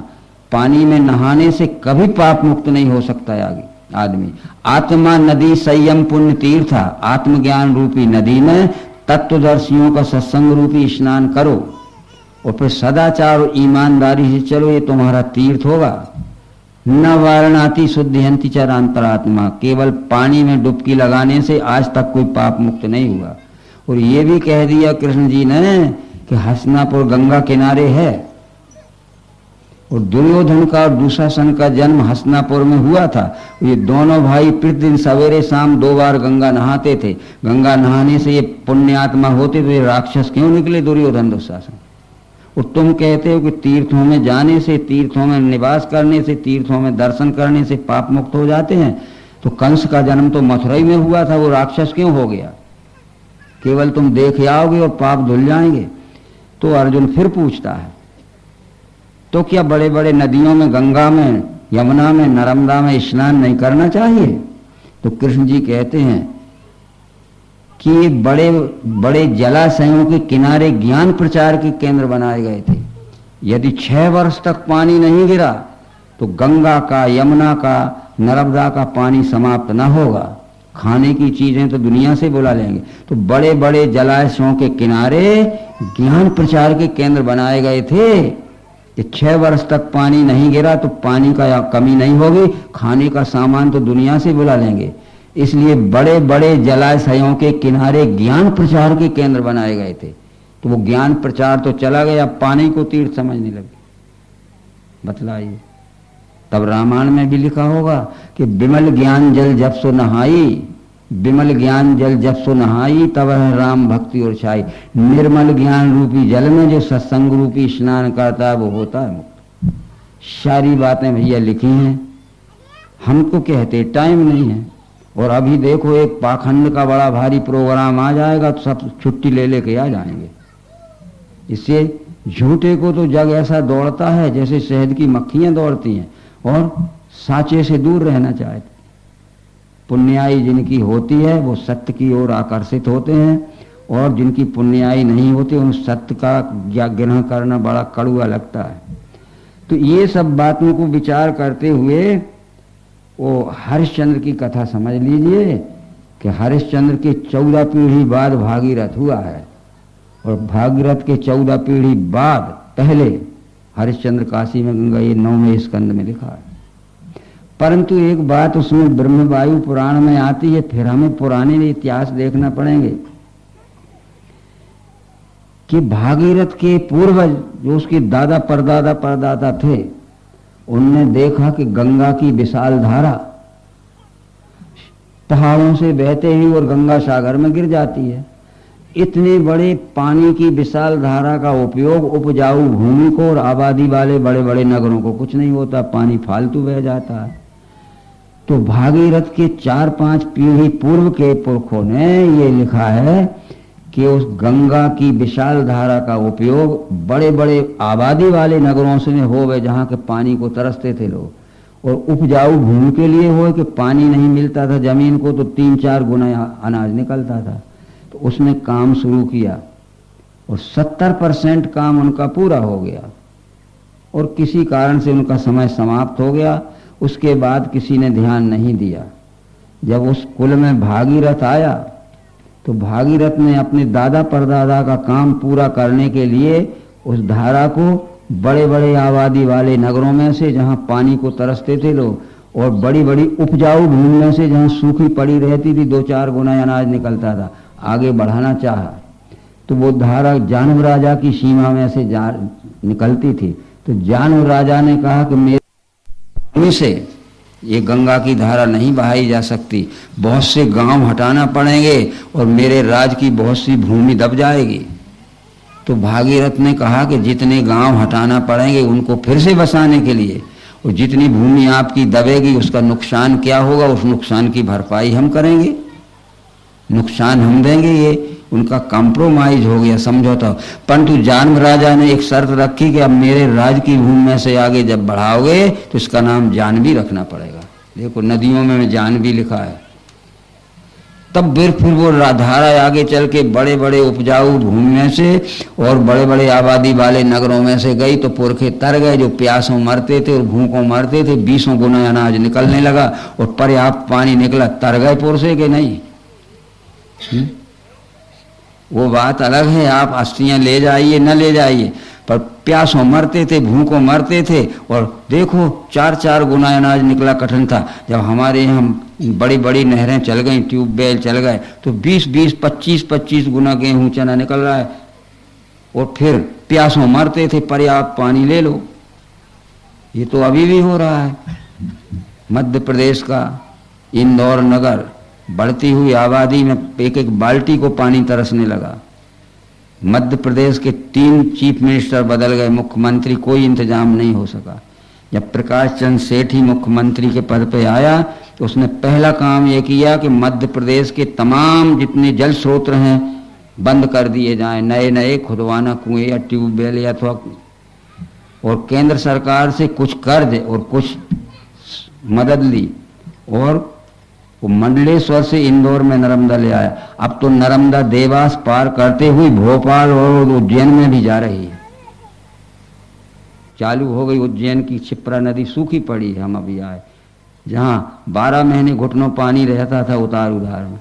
पानी में नहाने से कभी पाप मुक्त नहीं हो सकता है आगे आदमी। आत्मा नदी संयम पुण्य तीर्था, आत्मज्ञान रूपी नदी में तत्वदर्शियों का सत्संग रूपी स्नान करो और फिर सदाचार और ईमानदारी से चलो, ये तुम्हारा तीर्थ होगा। न वारणाति शुद्धियंती च अंतरात्मा, केवल पानी में डुबकी लगाने से आज तक कोई पाप मुक्त नहीं हुआ। और ये भी कह दिया कृष्ण जी ने कि हस्तिनापुर गंगा किनारे है, और दुर्योधन का और दुशासन का जन्म हस्तिनापुर में हुआ था। ये दोनों भाई प्रतिदिन सवेरे शाम 2 बार गंगा नहाते थे। गंगा नहाने से ये पुण्यात्मा होते तो ये राक्षस क्यों निकले दुर्योधन दुशासन? और तुम कहते हो कि तीर्थों में जाने से, तीर्थों में निवास करने से, तीर्थों में दर्शन करने से पाप मुक्त हो जाते हैं। तो कंस का जन्म तो मथुरा में हुआ था, वो राक्षस क्यों हो गया? केवल तुम देख आओगे और पाप धुल जाएंगे। तो अर्जुन फिर पूछता है, तो क्या बड़े बड़े नदियों में, गंगा में, यमुना में, नर्मदा में स्नान नहीं करना चाहिए? तो कृष्ण जी कहते हैं कि बड़े बड़े जलाशयों के किनारे ज्ञान प्रचार के केंद्र बनाए गए थे। यदि 6 वर्ष तक पानी नहीं गिरा तो गंगा का, यमुना का, नर्मदा का पानी समाप्त न होगा। खाने की चीजें तो दुनिया से बुला लेंगे। तो बड़े बड़े जलाशयों के किनारे ज्ञान प्रचार के केंद्र बनाए गए थे कि 6 वर्ष तक पानी नहीं गिरा तो पानी का कमी नहीं होगी, खाने का सामान तो दुनिया से बुला लेंगे। इसलिए बड़े बड़े जलाशयों के किनारे ज्ञान प्रचार के केंद्र बनाए गए थे। तो वो ज्ञान प्रचार तो चला गया, पानी को तीर्थ समझने लगे। बतलाइए, तब रामायण में भी लिखा होगा कि विमल ज्ञान जल जब सो नहाई, विमल ज्ञान जल जब सो नहाई तब राम भक्ति और छाई। निर्मल ज्ञान रूपी जल में जो सत्संग रूपी स्नान करता है वो होता है मुक्त। सारी बातें भैया लिखी हैं, हमको कहते टाइम नहीं है। और अभी देखो एक पाखंड का बड़ा भारी प्रोग्राम आ जाएगा तो सब छुट्टी ले लेके आ जाएंगे। इससे झूठे को तो जग ऐसा दौड़ता है जैसे शहद की मक्खियां दौड़ती हैं, और साचे से दूर रहना चाहते। पुण्याई जिनकी होती है वो सत्य की ओर आकर्षित होते हैं, और जिनकी पुण्याई नहीं होती उन सत्य का ग्रहण करना बड़ा कड़वा लगता है। तो ये सब बातों को विचार करते हुए वो हरिश्चंद्र की कथा समझ लीजिए कि हरिश्चंद्र के 14 पीढ़ी बाद भागीरथ हुआ है, और भागीरथ के 14 पीढ़ी बाद पहले हरिश्चंद्र काशी में गंगा, ये 9वें स्कंद में लिखा है। परंतु एक बात उसमें ब्रह्मवायु पुराण में आती है, फिर हमें पुराने इतिहास देखना पड़ेंगे कि भागीरथ के पूर्वज जो उसके दादा परदादा परदादा थे, उनने देखा कि गंगा की विशाल धारा पहाड़ों से बहते ही और गंगा सागर में गिर जाती है। इतने बड़े पानी की विशाल धारा का उपयोग उपजाऊ भूमि को और आबादी वाले बड़े बड़े नगरों को कुछ नहीं होता, पानी फालतू बह जाता है। तो भागीरथ के 4-5 पीढ़ी पूर्व के पुरखों ने ये लिखा है कि उस गंगा की विशाल धारा का उपयोग बड़े बड़े आबादी वाले नगरों से हो गए, जहाँ के पानी को तरसते थे लोग, और उपजाऊ भूमि के लिए हो कि पानी नहीं मिलता था जमीन को तो 3-4 गुना अनाज निकलता था। तो उसने काम शुरू किया और 70% काम उनका पूरा हो गया, और किसी कारण से उनका समय समाप्त हो गया। उसके बाद किसी ने ध्यान नहीं दिया। जब उस कुल में भागीरथ आया तो भागीरथ ने अपने दादा परदादा का काम पूरा करने के लिए उस धारा को बड़े बड़े आबादी वाले नगरों में से, जहां पानी को तरसते थे लोग, और बड़ी बड़ी उपजाऊ भूमि में से, जहां सूखी पड़ी रहती थी 2-4 गुना अनाज निकलता था, आगे बढ़ाना चाहा। तो वो धारा जानव राजा की सीमा में से निकलती थी। तो जानव राजा ने कहा कि मेरे से ये गंगा की धारा नहीं बहाई जा सकती, बहुत से गांव हटाना पड़ेंगे और मेरे राज की बहुत सी भूमि दब जाएगी। तो भागीरथ ने कहा कि जितने गांव हटाना पड़ेंगे उनको फिर से बसाने के लिए, और जितनी भूमि आपकी दबेगी उसका नुकसान क्या होगा, उस नुकसान की भरपाई हम करेंगे, नुकसान हम देंगे। ये उनका कॉम्प्रोमाइज हो गया, समझौता। परंतु जानव राजा ने एक शर्त रखी कि अब मेरे राज की भूमि में से आगे जब बढ़ाओगे तो इसका नाम जानवी रखना पड़ेगा। देखो नदियों में जानवी लिखा है। तब फिर वो धारा आगे चल के बड़े बड़े उपजाऊ भूमि में से और बड़े बड़े आबादी वाले नगरों में से गई, तो पुरखे तर गए। जो प्यासों मरते थे और भूखों मरते थे, 20 गुना अनाज निकलने लगा और पर्याप्त पानी निकला। तर गए पुरसे के नहीं। वो बात अलग है, आप अस्थियां ले जाइए न ले जाइए, पर प्यासों मरते थे, भूखों मरते थे। और देखो 4-4 गुना अनाज निकला कठिन था। जब हमारे यहाँ बड़ी बड़ी नहरें चल गई, ट्यूबवेल चल गए, तो 20-20, 25-25 गुना गेहूं चना निकल रहा है। और फिर प्यासों मरते थे, पर्याप्त पानी ले लो। ये तो अभी भी हो रहा है। मध्य प्रदेश का इंदौर नगर बढ़ती हुई आबादी में एक एक बाल्टी को पानी तरसने लगा। मध्य प्रदेश के 3 चीफ मिनिस्टर बदल गए, मुख्यमंत्री कोई इंतजाम नहीं हो सका। जब प्रकाश चंद्र सेठी मुख्यमंत्री के पद पे आया तो उसने पहला काम यह किया कि मध्य प्रदेश के तमाम जितने जल स्रोत हैं बंद कर दिए जाएं, नए नए खुदवाना कुएं या ट्यूबवेल या अथवा, और केंद्र सरकार से कुछ कर्ज और कुछ मदद ली, और वो मंडलेश्वर से इंदौर में नर्मदा ले आया। अब तो नर्मदा देवास पार करते हुए भोपाल और उज्जैन में भी जा रही है, चालू हो गई। उज्जैन की क्षिप्रा नदी सूखी पड़ी है, हम अभी आए, जहां 12 महीने घुटनों पानी रहता था उतार उधार में।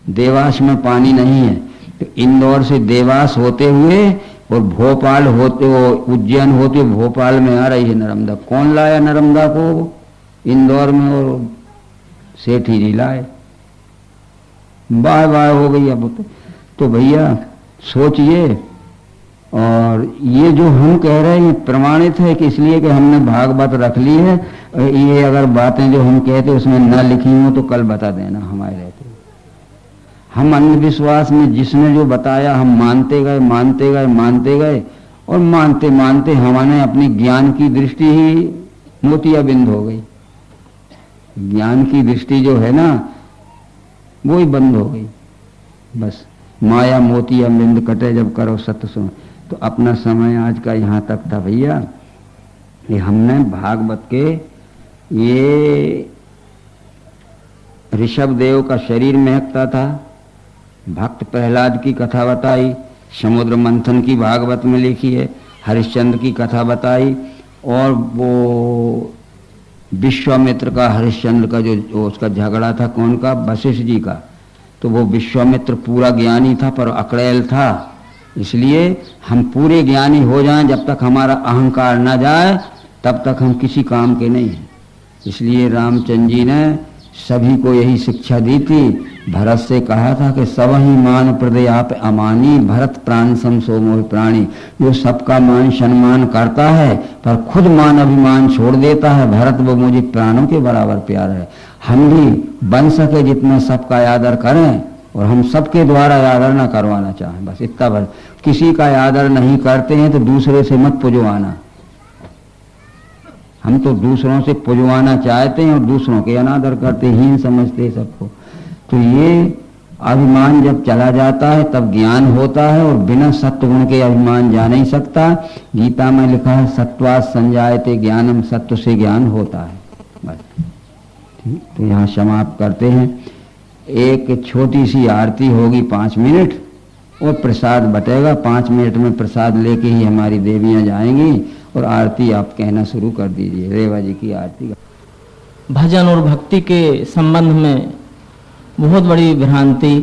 देवास में पानी नहीं है, तो इंदौर से देवास होते हुए और भोपाल होते हो उज्जैन होते भोपाल में आ रही है नर्मदा। कौन लाया नर्मदा को इंदौर में? और सेठी जी लाए। बाय बाय हो गई अब तो भैया सोचिए। और ये जो हम कह रहे हैं प्रमाणित है कि इसलिए कि हमने भागवत रख ली है। ये अगर बातें जो हम कहते उसमें न लिखी हो तो कल बता देना हमारे रहते। हम अंधविश्वास में जिसने जो बताया हम मानते गए मानते गए मानते गए, और मानते मानते हमारे अपनी ज्ञान की दृष्टि ही मोतियाबिंद हो गई। ज्ञान की दृष्टि जो है ना वो ही बंद हो गई। बस माया मोतियाबिंद कटे जब करो सत्य सुन। तो अपना समय आज का यहाँ तक था भैया। ये हमने भागवत के ये ऋषभ देव का शरीर महकता था, भक्त प्रहलाद की कथा बताई, समुद्र मंथन की भागवत में लिखी है, हरिश्चंद्र की कथा बताई, और वो विश्वामित्र का हरिश्चंद्र का जो उसका झगड़ा था, कौन का, वशिष्ठ जी का। तो वो विश्वामित्र पूरा ज्ञानी था पर अकड़ैल था, इसलिए हम पूरे ज्ञानी हो जाएं, जब तक हमारा अहंकार न जाए तब तक हम किसी काम के नहीं हैं। इसलिए रामचंद्र जी ने सभी को यही शिक्षा दी थी। भरत से कहा था कि सब ही मान प्रदय आप अमानी, भरत प्राण सम सो मोहि प्राणी। जो सबका मान सम्मान करता है पर खुद मान अभिमान छोड़ देता है, भरत वो मुझे प्राणों के बराबर प्यार है। हम भी बन सके जितना सबका आदर करें और हम सबके द्वारा आदर न करवाना चाहें, बस इतना भर। किसी का आदर नहीं करते हैं तो दूसरे से मत पुजवाना। हम तो दूसरों से पुजवाना चाहते हैं और दूसरों के अनादर करते, हीन समझते सबको। तो ये अभिमान जब चला जाता है तब ज्ञान होता है, और बिना सत्व गुण के अभिमान जा नहीं सकता। गीता में लिखा है सत्वात् संजायते ज्ञानम, सत्व से ज्ञान होता है। बस ठीक, तो यहाँ समाप्त करते हैं। एक छोटी सी आरती होगी 5 मिनट और प्रसाद बटेगा। 5 मिनट में प्रसाद लेके ही हमारी देवियां जाएंगी और आरती आप कहना शुरू कर दीजिए। रेवा जी की आरती। भजन और भक्ति के संबंध में बहुत बड़ी भ्रांति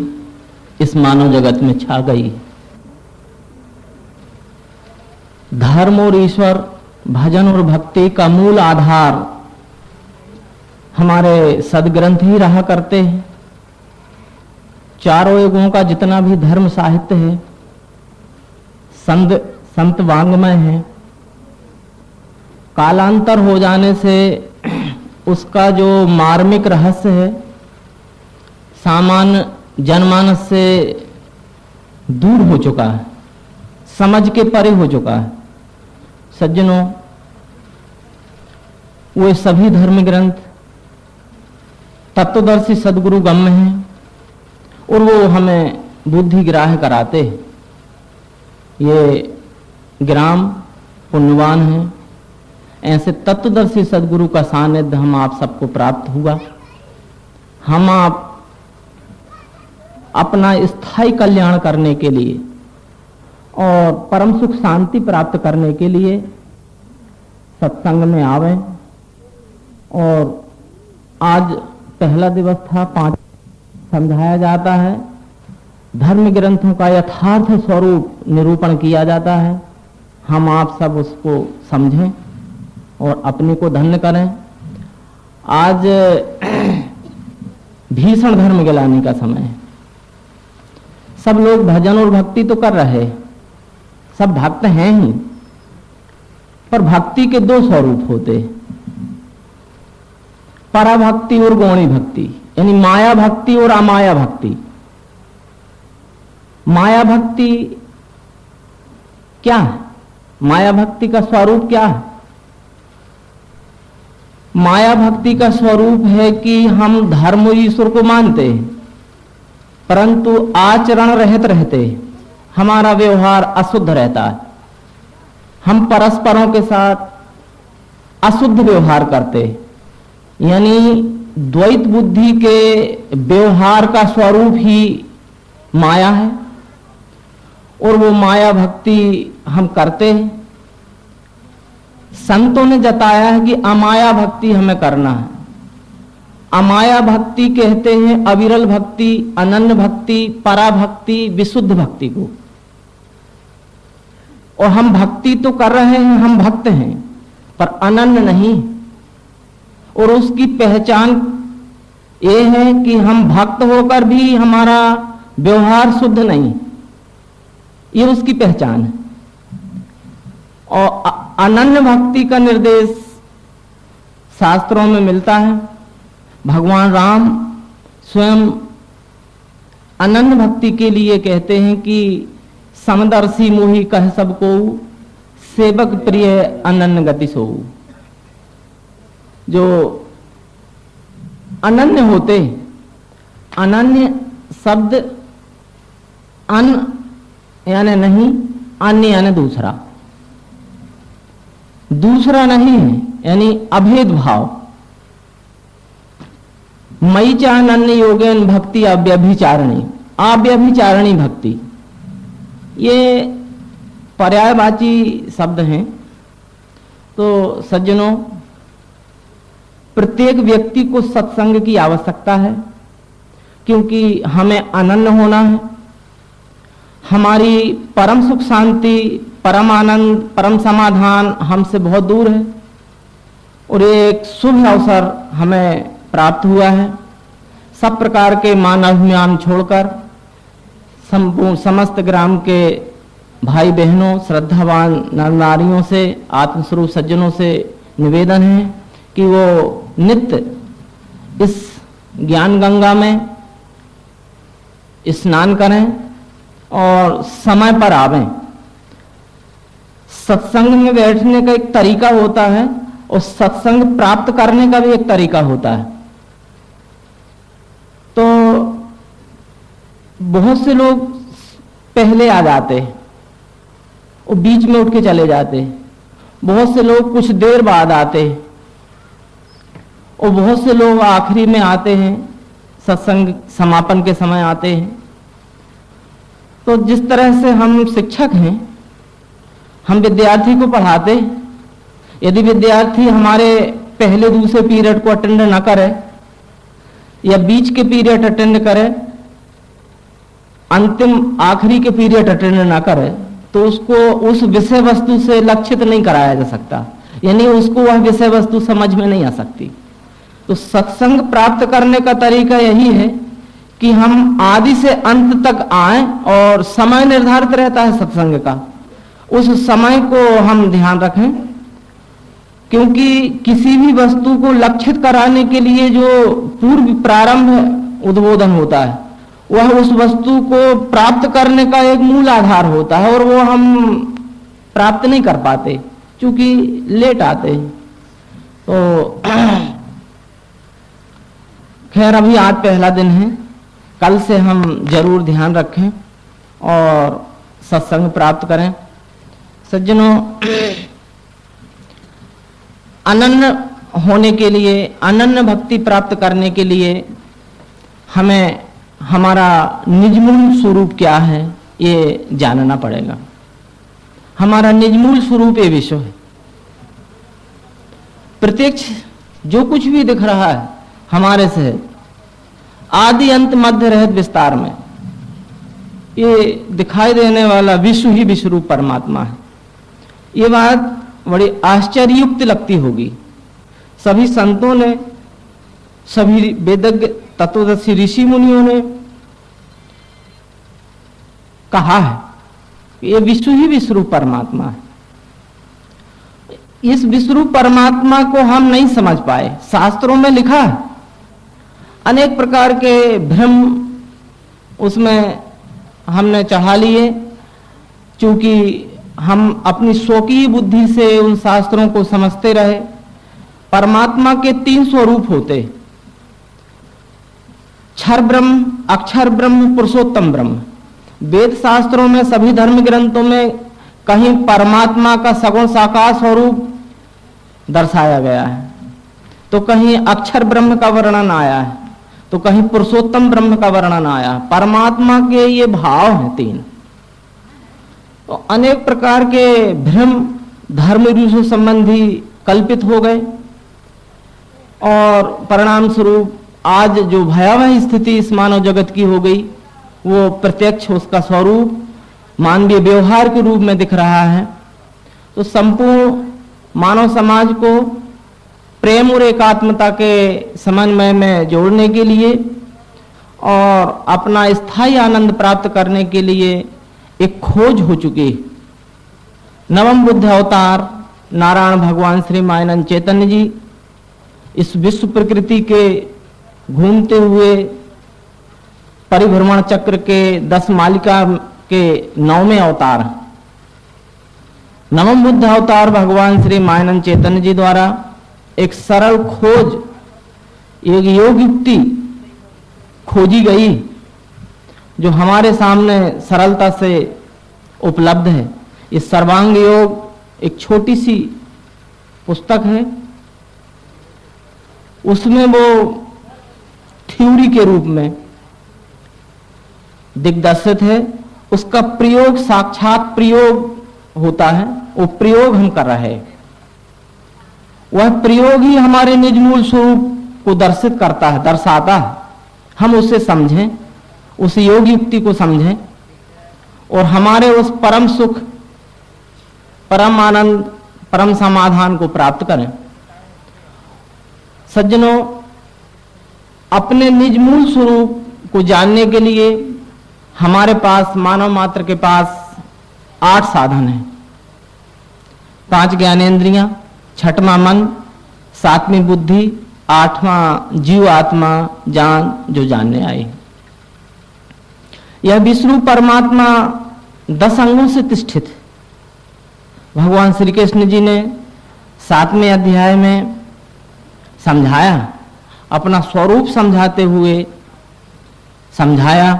इस मानव जगत में छा गई। धर्म और ईश्वर, भजन और भक्ति का मूल आधार हमारे सदग्रंथ ही रहा करते हैं। चारों युगों का जितना भी धर्म साहित्य है, संत वांग्मय है, कालांतर हो जाने से उसका जो मार्मिक रहस्य है सामान्य जनमानस से दूर हो चुका है, समझ के परे हो चुका है। सज्जनों, वो सभी धर्म ग्रंथ तत्वदर्शी सदगुरु गम्य हैं और वो हमें बुद्धि ग्राह्य कराते हैं। ये ग्राम पुण्यवान हैं, ऐसे तत्वदर्शी सदगुरु का सानिध्य हम आप सबको प्राप्त हुआ। हम आप अपना स्थायी कल्याण करने के लिए और परम सुख शांति प्राप्त करने के लिए सत्संग में आवें। और आज पहला दिवस था, 5 समझाया जाता है, धर्म ग्रंथों का यथार्थ स्वरूप निरूपण किया जाता है। हम आप सब उसको समझें और अपने को धन्य करें। आज भीषण धर्म गिलानी का समय है। सब लोग भजन और भक्ति तो कर रहे, सब भक्त हैं ही, पर भक्ति के 2 स्वरूप होते, पराभक्ति और गौणी भक्ति, यानी माया भक्ति और अमाया भक्ति। माया भक्ति क्या है? माया भक्ति का स्वरूप क्या है? माया भक्ति का स्वरूप है कि हम धर्म और ईश्वर को मानते हैं, परंतु आचरण रहित रहते, हमारा व्यवहार अशुद्ध रहता है। हम परस्परों के साथ अशुद्ध व्यवहार करते, यानी द्वैत बुद्धि के व्यवहार का स्वरूप ही माया है। और वो माया भक्ति हम करते हैं। संतों ने जताया है कि अमाया भक्ति हमें करना है। अमाया भक्ति कहते हैं अविरल भक्ति, अनन्य भक्ति, पराभक्ति, विशुद्ध भक्ति को। और हम भक्ति तो कर रहे हैं, हम भक्त हैं, पर अनन्य नहीं। और उसकी पहचान ये है कि हम भक्त होकर भी हमारा व्यवहार शुद्ध नहीं, ये उसकी पहचान है। और अनन्य भक्ति का निर्देश शास्त्रों में मिलता है। भगवान राम स्वयं अनन्य भक्ति के लिए कहते हैं कि समदर्शी मोहि कह सबको, सेवक प्रिय अनन्य गति सो। जो अनन्य होते, अनन्य शब्द अन यानी नहीं, अन्य यानी दूसरा, दूसरा नहीं है, यानी अभेद भाव। मयि च अनन्य योगेन भक्ति अव्यभिचारिणी, अव्यभिचारिणी भक्ति, ये पर्यायवाची शब्द हैं। तो सज्जनों, प्रत्येक व्यक्ति को सत्संग की आवश्यकता है, क्योंकि हमें अनन्य होना है। हमारी परम सुख शांति, परम आनंद, परम समाधान हमसे बहुत दूर है और एक शुभ अवसर हमें प्राप्त हुआ है। सब प्रकार के मान अभिमान छोड़कर समस्त ग्राम के भाई बहनों, श्रद्धावान नर नारियों से, आत्मस्वरूप सज्जनों से निवेदन है कि वो नित्य इस ज्ञान गंगा में स्नान करें और समय पर आवें। सत्संग में बैठने का एक तरीका होता है और सत्संग प्राप्त करने का भी एक तरीका होता है। तो बहुत से लोग पहले आ जाते और बीच में उठ के चले जाते, बहुत से लोग कुछ देर बाद आते और बहुत से लोग आखिरी में आते हैं, सत्संग समापन के समय आते हैं। तो जिस तरह से हम शिक्षक हैं, हम विद्यार्थी को पढ़ाते, यदि विद्यार्थी हमारे पहले दूसरे पीरियड को अटेंड ना करे या बीच के पीरियड अटेंड करे, अंतिम आखिरी के पीरियड अटेंड ना करे, तो उसको उस विषय वस्तु से लक्षित नहीं कराया जा सकता, यानी उसको वह विषय वस्तु समझ में नहीं आ सकती। तो सत्संग प्राप्त करने का तरीका यही है कि हम आदि से अंत तक आएं और समय निर्धारित रहता है सत्संग का, उस समय को हम ध्यान रखें, क्योंकि किसी भी वस्तु को लक्षित कराने के लिए जो पूर्व प्रारंभ उद्बोधन होता है, वह उस वस्तु को प्राप्त करने का एक मूल आधार होता है और वो हम प्राप्त नहीं कर पाते क्योंकि लेट आते हैं। तो खैर, अभी आज पहला दिन है, कल से हम जरूर ध्यान रखें और सत्संग प्राप्त करें। सज्जनों, अनन्य होने के लिए, अनन्य भक्ति प्राप्त करने के लिए हमें हमारा निजमूल स्वरूप क्या है ये जानना पड़ेगा। हमारा निजमूल स्वरूप ये विश्व है। प्रत्यक्ष जो कुछ भी दिख रहा है हमारे से आदि अंत मध्य रहित विस्तार में ये दिखाई देने वाला विश्व ही विश्वरूप परमात्मा है। ये बात बड़ी आश्चर्ययुक्त लगती होगी। सभी संतों ने, सभी वेदज्ञ तत्वदर्शी ऋषि मुनियों ने कहा है कि ये विश्व ही विश्वरूप परमात्मा है। इस विश्वरूप परमात्मा को हम नहीं समझ पाए। शास्त्रों में लिखा है, अनेक प्रकार के भ्रम उसमें हमने चढ़ा लिए, क्योंकि हम अपनी स्वकीय बुद्धि से उन शास्त्रों को समझते रहे। परमात्मा के 3 स्वरूप होते, क्षर ब्रह्म, अक्षर ब्रह्म, पुरुषोत्तम ब्रह्म। वेद शास्त्रों में, सभी धर्म ग्रंथों में कहीं परमात्मा का सगुण साकार स्वरूप दर्शाया गया है, तो कहीं अक्षर ब्रह्म का वर्णन आया है, तो कहीं पुरुषोत्तम ब्रह्म का वर्णन आया है। परमात्मा के ये भाव हैं 3। तो अनेक प्रकार के भ्रम धर्म रूप संबंधी कल्पित हो गए और परिणाम स्वरूप आज जो भयावह स्थिति इस मानव जगत की हो गई, वो प्रत्यक्ष उसका स्वरूप मानवीय व्यवहार के रूप में दिख रहा है। तो संपूर्ण मानव समाज को प्रेम और एकात्मता के समन्वय में जोड़ने के लिए और अपना स्थायी आनंद प्राप्त करने के लिए एक खोज हो चुकी। नवम बुद्ध अवतार नारायण भगवान श्री मायनंद चैतन्य जी इस विश्व प्रकृति के घूमते हुए परिभ्रमण चक्र के 10 मालिका के 9वें अवतार। नवम बुद्ध अवतार भगवान श्री मायनंद चैतन्य जी द्वारा एक सरल खोज, एक योग युक्ति खोजी गई जो हमारे सामने सरलता से उपलब्ध है। इस सर्वांग योग एक छोटी सी पुस्तक है, उसमें वो थ्योरी के रूप में दिग्दर्शित है। उसका प्रयोग साक्षात प्रयोग होता है, वो प्रयोग हम कर रहे हैं। वह प्रयोग ही हमारे निज मूल स्वरूप को दर्शित करता है, दर्शाता है। हम उसे समझें, उस योग युक्ति को समझें और हमारे उस परम सुख, परम आनंद, परम समाधान को प्राप्त करें। सज्जनों, अपने निज मूल स्वरूप को जानने के लिए हमारे पास, मानव मात्र के पास 8 साधन हैं। 5 ज्ञानेंद्रियां, 6वां मन, 7वीं बुद्धि, 8वां जीव आत्मा जान जो जानने आए। यह विष्णु परमात्मा 10 अंगों से तिष्ठित है। भगवान श्री कृष्ण जी ने 7वें अध्याय में समझाया, अपना स्वरूप समझाते हुए समझाया,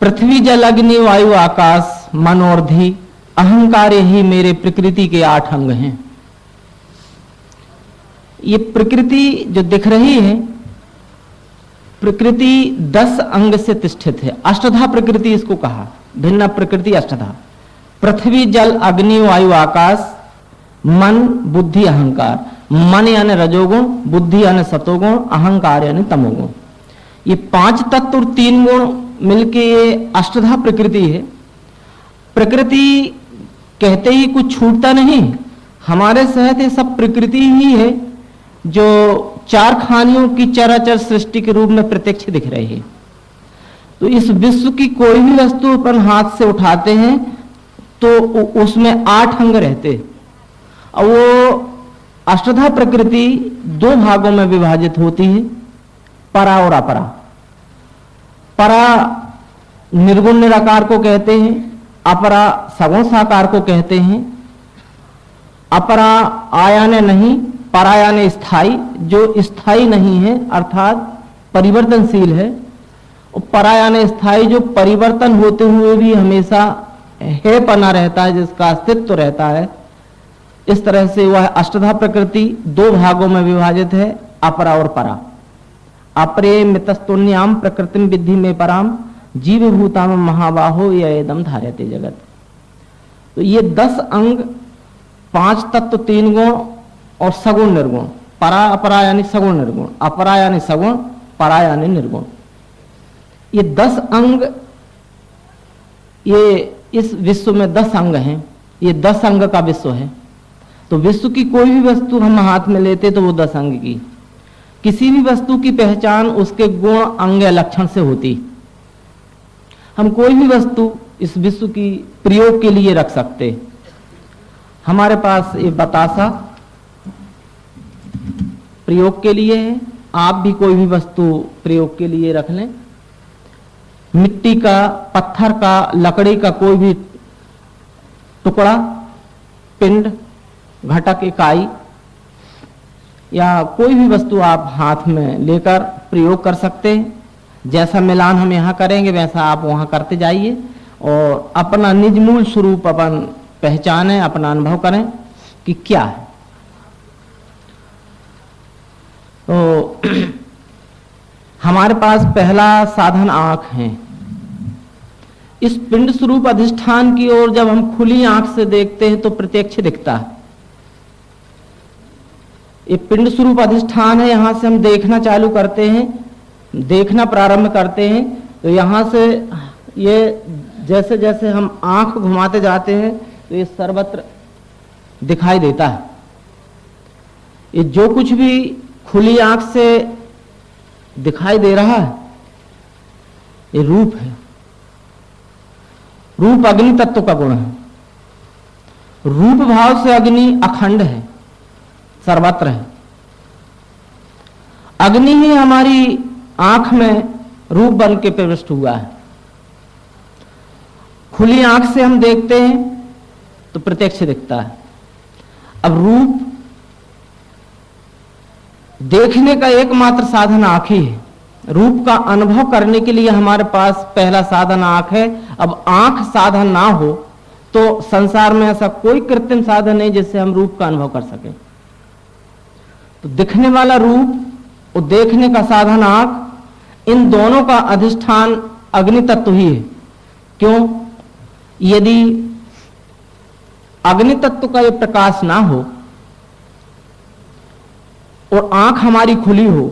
पृथ्वी जल अग्नि वायु आकाश मन और धी अहंकार ही मेरे प्रकृति के 8 अंग हैं। ये प्रकृति जो दिख रही है, प्रकृति 10 अंग से तिष्ठित है। अष्टधा प्रकृति इसको कहा, भिन्न प्रकृति अष्टधा। पृथ्वी जल अग्नि वायु आकाश, मन बुद्धि अहंकार। मन यानी रजोगुण, बुद्धि यानी सतोगुण, अहंकार यानी तमोगुण। ये 5 तत्व और 3 गुण मिलके ये अष्टधा प्रकृति है। प्रकृति कहते ही कुछ छूटता नहीं, हमारे सहत ये सब प्रकृति ही है जो 4 खानियों की चराचर सृष्टि के रूप में प्रत्यक्ष दिख रही है। तो इस विश्व की कोई भी वस्तु अपन हाथ से उठाते हैं तो उसमें 8 अंग रहते हैं। और वो अष्टधा प्रकृति 2 भागों में विभाजित होती है, परा और अपरा। परा निर्गुण निराकार को कहते हैं, अपरा सगुण साकार को कहते हैं। अपरा आयाने नहीं, परायाने स्थाई, जो स्थाई नहीं है अर्थात परिवर्तनशील है, और परायाने स्थाई जो परिवर्तन होते हुए भी हमेशा है पना रहता है, जिसका अस्तित्व रहता है। इस तरह से वह अष्टधा प्रकृति 2 भागों में विभाजित है, अपरा और परा। अपरे मितस्तुन्याम प्रकृतिम विद्धि में पराम जीव भूताम महाबाहो यदम धार्यते जगत। तो ये 10 अंग, 5 तत्व, 3 गुण और सगुण निर्गुण। परा अपरा यानी सगुण निर्गुण, अपरा यानी सगुण, परा यानी निर्गुण। ये 10 अंग, ये इस विश्व में 10 अंग हैं। ये 10 अंग का विश्व है। तो विश्व की कोई भी वस्तु हम हाथ में लेते तो वो 10 अंग की। किसी भी वस्तु की पहचान उसके गुण अंग या लक्षण से होती। हम कोई भी वस्तु इस विश्व की प्रयोग के लिए रख सकते। हमारे पास ये बतासा प्रयोग के लिए है, आप भी कोई भी वस्तु प्रयोग के लिए रख लें। मिट्टी का, पत्थर का, लकड़ी का कोई भी टुकड़ा, पिंड, घटक, इकाई या कोई भी वस्तु आप हाथ में लेकर प्रयोग कर सकते हैं। जैसा मिलान हम यहाँ करेंगे वैसा आप वहाँ करते जाइए और अपना निज मूल स्वरूप अपन पहचानें, अपना अनुभव करें कि क्या है। तो हमारे पास पहला साधन आंख है। इस पिंड स्वरूप अधिष्ठान की ओर जब हम खुली आंख से देखते हैं तो प्रत्यक्ष दिखता है। ये पिंड स्वरूप अधिष्ठान है, यहां से हम देखना चालू करते हैं, देखना प्रारंभ करते हैं तो यहां से ये जैसे जैसे हम आंख घुमाते जाते हैं तो ये सर्वत्र दिखाई देता है। ये जो कुछ भी खुली आंख से दिखाई दे रहा है ये रूप है। रूप अग्नि तत्व का गुण है। रूप भाव से अग्नि अखंड है, सर्वत्र है। अग्नि ही हमारी आंख में रूप बन के प्रविष्ट हुआ है। खुली आंख से हम देखते हैं तो प्रत्यक्ष दिखता है। अब रूप देखने का एकमात्र साधन आंख ही है। रूप का अनुभव करने के लिए हमारे पास पहला साधन आंख है। अब आंख साधन ना हो तो संसार में ऐसा कोई कृत्रिम साधन नहीं जिससे हम रूप का अनुभव कर सकें। तो दिखने वाला रूप और देखने का साधन आंख, इन दोनों का अधिष्ठान अग्नि तत्व ही है। क्यों? यदि अग्नि तत्व का ये प्रकाश ना हो और आंख हमारी खुली हो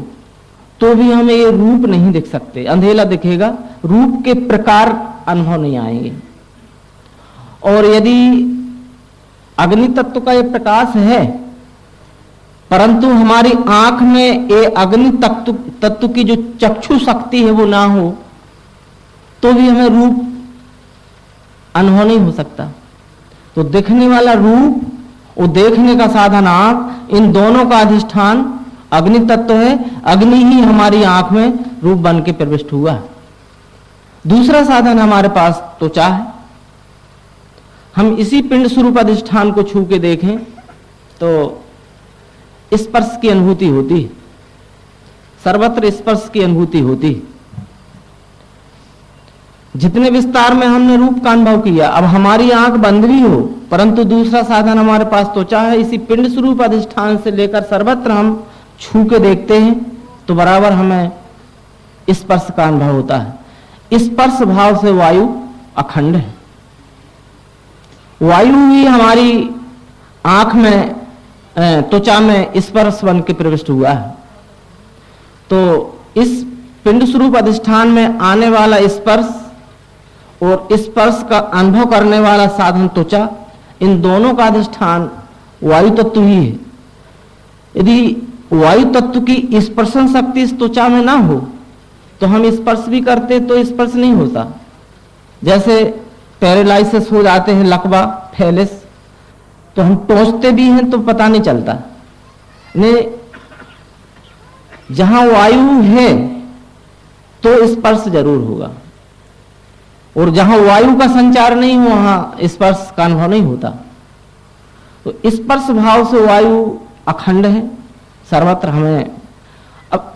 तो भी हमें ये रूप नहीं दिख सकते, अंधेला दिखेगा, रूप के प्रकार अनुभव नहीं आएंगे। और यदि अग्नि तत्व का ये प्रकाश है परंतु हमारी आंख में ये अग्नि तत्व की जो चक्षु शक्ति है वो ना हो तो भी हमें रूप अनुभव नहीं हो सकता। तो देखने वाला रूप और देखने का साधन आंख, इन दोनों का अधिष्ठान अग्नि तत्व है। अग्नि ही हमारी आंख में रूप बन के प्रविष्ट हुआ। दूसरा साधन हमारे पास त्वचा है। हम इसी पिंड स्वरूप अधिष्ठान को छू के देखें तो स्पर्श की अनुभूति होती है, सर्वत्र स्पर्श की अनुभूति होती है। जितने विस्तार में हमने रूप का अनुभव किया, अब हमारी आंख बंद भी हो परंतु दूसरा साधन हमारे पास त्वचा है। इसी पिंड स्वरूप अधिष्ठान से लेकर सर्वत्र हम छू के देखते हैं तो बराबर हमें स्पर्श का अनुभव होता है। स्पर्श भाव से वायु अखंड है। वायु ही हमारी आंख में त्वचा में स्पर्श बन के प्रविष्ट हुआ है। तो इस पिंड स्वरूप अधिष्ठान में आने वाला स्पर्श और स्पर्श का अनुभव करने वाला साधन त्वचा, इन दोनों का अधिष्ठान वायु तत्व ही है। यदि वायु तत्व की स्पर्शन शक्ति इस त्वचा में ना हो तो हम स्पर्श भी करते तो स्पर्श नहीं होता। जैसे पैरालाइसिस हो जाते हैं, लकवा फैलिस, तो हम टोचते भी हैं तो पता नहीं चलता। जहां वायु है तो स्पर्श जरूर होगा और जहां वायु का संचार नहीं हो वहां स्पर्श का अनुभव नहीं होता। तो स्पर्श भाव से वायु अखंड है सर्वत्र। हमें अब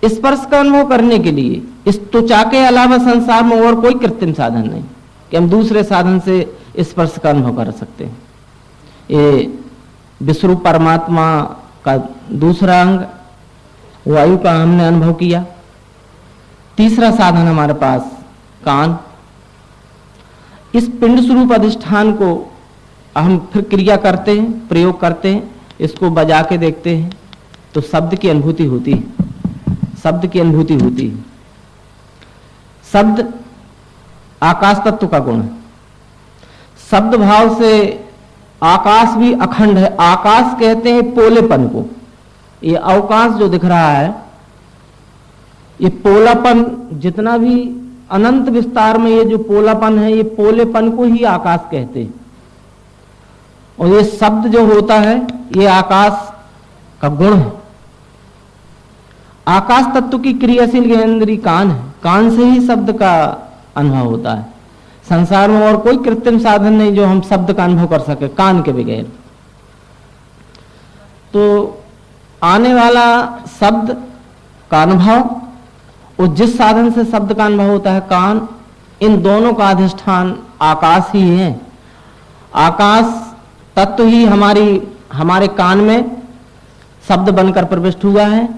स्पर्श का अनुभव करने के लिए इस त्वचा के अलावा संसार में और कोई कृत्रिम साधन नहीं कि हम दूसरे साधन से स्पर्श का अनुभव कर सकते हैं। ये विश्वरूप परमात्मा का दूसरा अंग वायु का हमने अनुभव किया। तीसरा साधन हमारे पास कान। इस पिंड स्वरूप अधिष्ठान को हम फिर क्रिया करते हैं, प्रयोग करते हैं, इसको बजा के देखते हैं तो शब्द की अनुभूति होती है। शब्द की अनुभूति होती है। शब्द आकाश तत्व का गुण है। शब्द भाव से आकाश भी अखंड है। आकाश कहते हैं पोलेपन को। ये अवकाश जो दिख रहा है, ये पोलापन, जितना भी अनंत विस्तार में ये जो पोलापन है, ये पोलेपन को ही आकाश कहते हैं। और ये शब्द जो होता है ये आकाश का गुण है। आकाश तत्व की क्रियाशील ज्ञानेंद्रिय कान है। कान से ही शब्द का अनुभव होता है। संसार में और कोई कृत्रिम साधन नहीं जो हम शब्द का अनुभव कर सके कान के बगैर। तो आने वाला शब्द का अनुभव और जिस साधन से शब्द का अनुभव होता है कान, इन दोनों का अधिष्ठान आकाश ही है। आकाश तत्व ही हमारे कान में शब्द बनकर प्रविष्ट हुआ है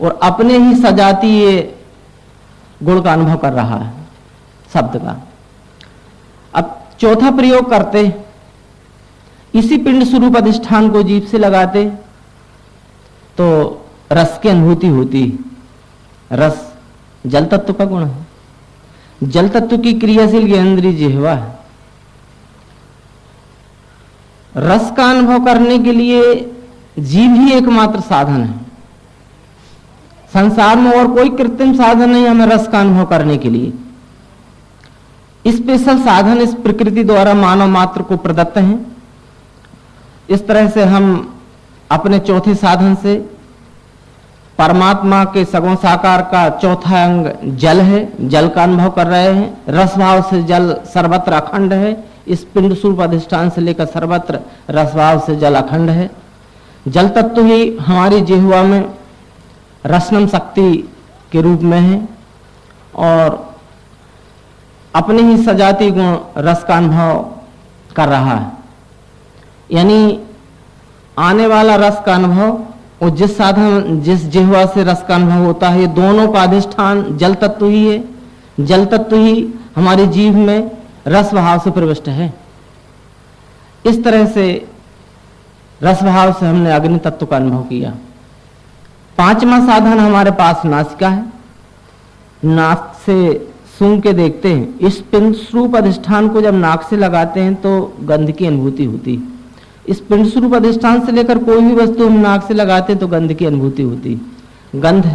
और अपने ही सजाती ये गुण का अनुभव कर रहा है शब्द का। अब चौथा प्रयोग करते, इसी पिंड स्वरूप अधिष्ठान को जीभ से लगाते तो रस की अनुभूति होती। रस जल तत्व का गुण है। जल तत्व की क्रियाशील ज्ञानेंद्रिय जिह्वा है। रस का अनुभव करने के लिए जीभ ही एकमात्र साधन है। संसार में और कोई कृत्रिम साधन नहीं हमें रस का अनुभव करने के लिए। स्पेशल साधन इस प्रकृति द्वारा मानव मात्र को प्रदत्त हैं। इस तरह से हम अपने चौथे साधन से परमात्मा के सगुण साकार का चौथा अंग जल है, जल का अनुभव कर रहे हैं। रस भाव से जल सर्वत्र अखंड है। इस पिंड स्वरूप अधिष्ठान से लेकर सर्वत्र रस भाव से जल अखंड है। जल तत्व ही हमारी जिह्वा में रसनम शक्ति के रूप में है और अपने ही सजाती गुण रस का अनुभव कर रहा है। यानी आने वाला रस का अनुभव और जिस साधन जिस जिह्वा से रस का अनुभव होता है, ये दोनों का अधिष्ठान जल तत्व ही है। जल तत्व ही हमारी जीभ में रस भाव से प्रविष्ट है। इस तरह से रस भाव से हमने अग्नि तत्व का अनुभव किया। पांचवा साधन हमारे पास नासिका है। नाक से सूंघ के देखते हैं। इस पिंड स्वरूप अधिष्ठान को जब नाक से लगाते हैं तो गंध की अनुभूति होती है। इस पिंड स्वरूप अधिष्ठान से लेकर कोई भी वस्तु हम नाक से लगाते हैं तो गंध की अनुभूति होती है। गंध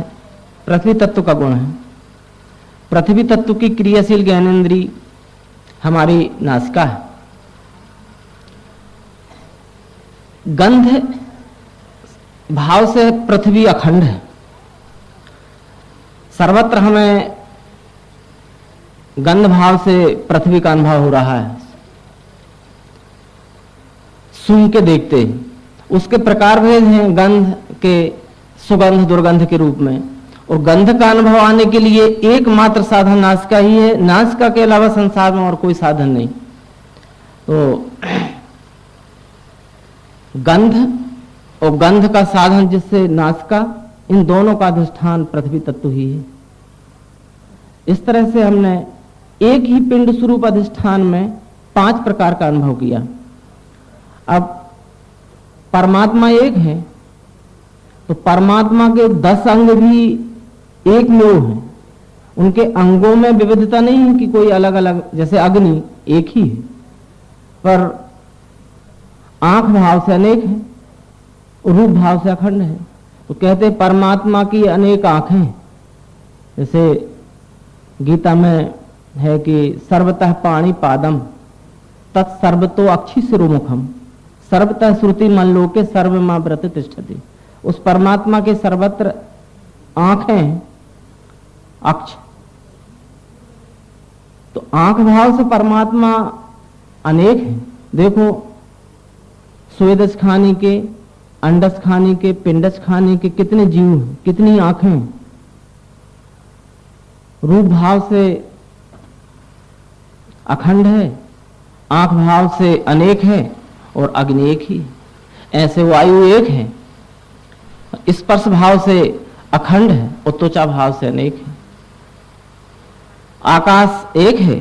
पृथ्वी तत्व का गुण है। पृथ्वी तत्व की क्रियाशील ज्ञानेंद्री हमारी नासिका है। गंध भाव से पृथ्वी अखंड है। सर्वत्र हमें गंध भाव से पृथ्वी का अनुभव हो रहा है। सूंघ के देखते हैं। उसके प्रकार भेद हैं गंध के, सुगंध दुर्गंध के रूप में। और गंध का अनुभव आने के लिए एकमात्र साधन नासिका ही है। नासिका के अलावा संसार में और कोई साधन नहीं। तो गंध और गंध का साधन जिससे नासिका, इन दोनों का अधिष्ठान पृथ्वी तत्व ही है। इस तरह से हमने एक ही पिंड स्वरूप अधिष्ठान में 5 प्रकार का अनुभव किया। अब परमात्मा एक है तो परमात्मा के 10 अंग भी एक में हैं। उनके अंगों में विविधता नहीं है कि कोई अलग अलग, जैसे अग्नि एक ही है पर आंख भाव से अनेक है, रूप भाव से अखंड है। तो कहते हैं परमात्मा की अनेक आंखें। जैसे गीता में है कि सर्वतः पाणि पादम तत्सर्वतो अक्षि शिरोमुखम सर्वतः श्रुति मनलोके सर्वमा व्रत तिष्ठति। उस परमात्मा के सर्वत्र आंखें, अक्ष। तो आंख भाव से परमात्मा अनेक है। देखो स्वेदस खाने के, अंडस खाने के, पिंडस खाने के कितने जीव हैं, कितनी आंखें हैं। रूप भाव से अखंड है, आंख भाव से अनेक है और अग्नि एक ही। ऐसे वायु एक है, स्पर्श भाव से अखंड है और त्वचा भाव से अनेक है। आकाश एक है,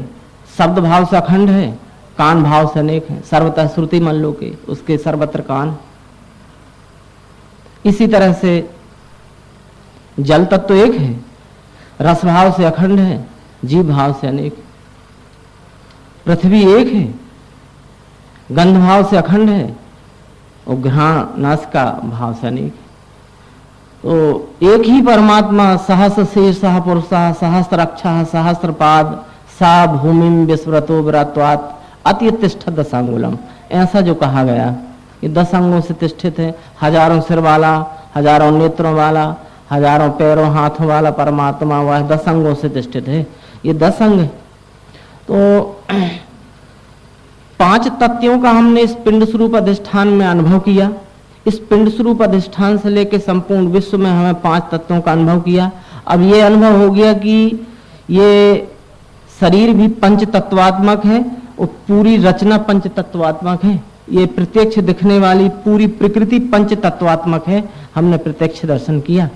शब्द भाव से अखंड है, कान भाव से अनेक है। सर्वतः श्रुति मनलोके, उसके सर्वत्र कान। इसी तरह से जल तत्व एक है, रस भाव से अखंड है, जीव भाव से अनेक है। पृथ्वी एक है, गंध भाव से अखंड है और घ्राण नासिका भाव से अनेक है। तो एक ही परमात्मा सहस्र शीर्षः पुरुषः सहस्र अक्षः सहस्र पाद सा भूमिम विस्मृतो विरात्वात् अति तिष्ठत् दशांगुलम। ऐसा जो कहा गया, ये 10 अंगों से तिष्ठित है। हजारों सिर वाला, हजारों नेत्रों वाला, हजारों पैरों हाथों वाला परमात्मा वह 10 अंगों से तिष्ठित है। ये 10 अंग है। तो 5 तत्वों का हमने इस पिंड स्वरूप अधिष्ठान में अनुभव किया। इस पिंड स्वरूप अधिष्ठान से लेकर संपूर्ण विश्व में हमें 5 तत्वों का अनुभव किया। अब ये अनुभव हो गया कि ये शरीर भी पंच तत्वात्मक है और पूरी रचना पंच तत्वात्मक है। ये प्रत्यक्ष दिखने वाली पूरी प्रकृति पंच तत्वात्मक है। हमने प्रत्यक्ष दर्शन किया।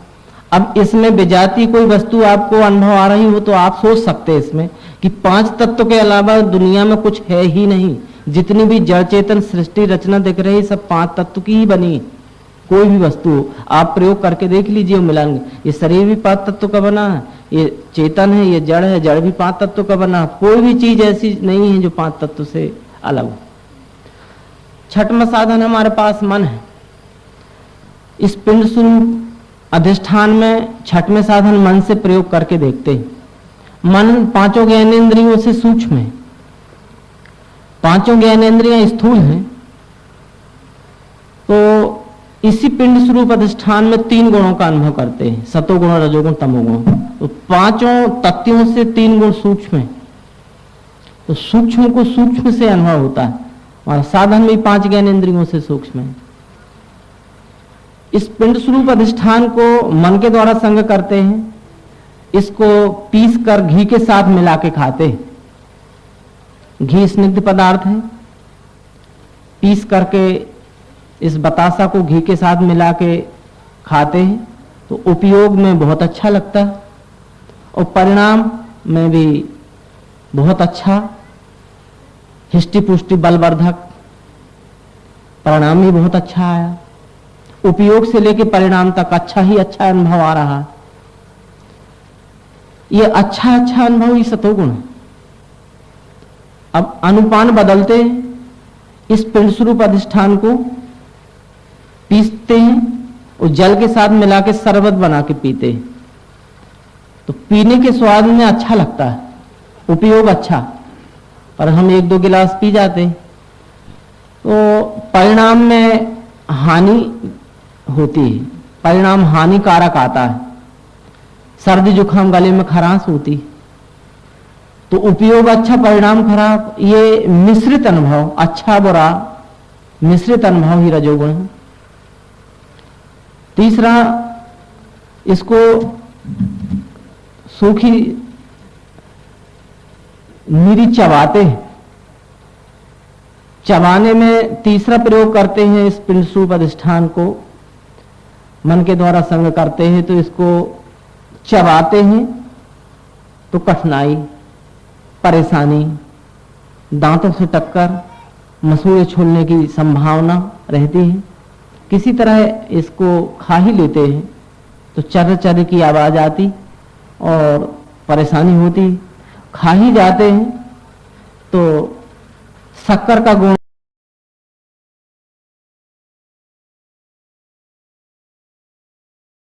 अब इसमें विजाती कोई वस्तु आपको अनुभव आ रही हो तो आप सोच सकते हैं इसमें कि 5 तत्व के अलावा दुनिया में कुछ है ही नहीं। जितनी भी जड़ चेतन सृष्टि रचना दिख रही सब 5 तत्व की ही बनी। कोई भी वस्तु आप प्रयोग करके देख लीजिए मिलाएंगे। ये शरीर भी 5 तत्व का बना है, ये चेतन है, ये जड़ है, जड़ भी 5 तत्व का बना है। कोई भी चीज ऐसी नहीं है जो 5 तत्व से अलग हो। छठवां साधन हमारे पास मन है। इस पिंड स्वरूप अधिष्ठान में 6वें साधन मन से प्रयोग करके देखते हैं। मन 5 ज्ञानेंद्रियों से सूक्ष्म है। 5 ज्ञानेंद्रियां स्थूल हैं। तो इसी पिंड स्वरूप अधिष्ठान में 3 गुणों का अनुभव करते हैं, सतोगुण, रजोगुण, तमोगुण। तो 5 तत्वों से 3 गुण सूक्ष्म है। तो सूक्ष्म को सूक्ष्म से अनुभव होता है और साधन भी 5 ज्ञानेंद्रियों से सूक्ष्म है। इस पिंड स्वरूप अधिष्ठान को मन के द्वारा संग करते हैं। इसको पीस कर घी के साथ मिला के खाते हैं। घी स्निग्ध पदार्थ है। पीस करके इस बतासा को घी के साथ मिला के खाते हैं तो उपयोग में बहुत अच्छा लगता है और परिणाम में भी बहुत अच्छा, हिष्टि पुष्टि बलवर्धक परिणाम भी बहुत अच्छा आया। उपयोग से लेकर परिणाम तक अच्छा ही अच्छा अनुभव आ रहा है। ये अच्छा अच्छा अनुभव ही सतोगुण है। अब अनुपान बदलते हैं, इस पिंड स्वरूप अधिष्ठान को पीसते हैं और जल के साथ मिला के शरबत बना के पीते हैं, तो पीने के स्वाद में अच्छा लगता है, उपयोग अच्छा, पर हम 1-2 गिलास पी जाते हैं तो परिणाम में हानि होती है, परिणाम हानिकारक आता है, सर्दी जुकाम गले में खराश होती, तो उपयोग अच्छा परिणाम खराब, ये मिश्रित अनुभव, अच्छा बुरा मिश्रित अनुभव ही रजोगुण है। तीसरा, इसको सूखी नीरी चबाते हैं, चबाने में तीसरा प्रयोग करते हैं, इस पिंड स्वरूप अधिष्ठान को मन के द्वारा संग करते हैं, तो इसको चबाते हैं तो कठिनाई, परेशानी, दांतों से टक्कर, मसूड़े छोड़ने की संभावना रहती है। किसी तरह इसको खा ही लेते हैं तो चर्र चर्र की आवाज आती और परेशानी होती, खा ही जाते हैं तो शक्कर का गुण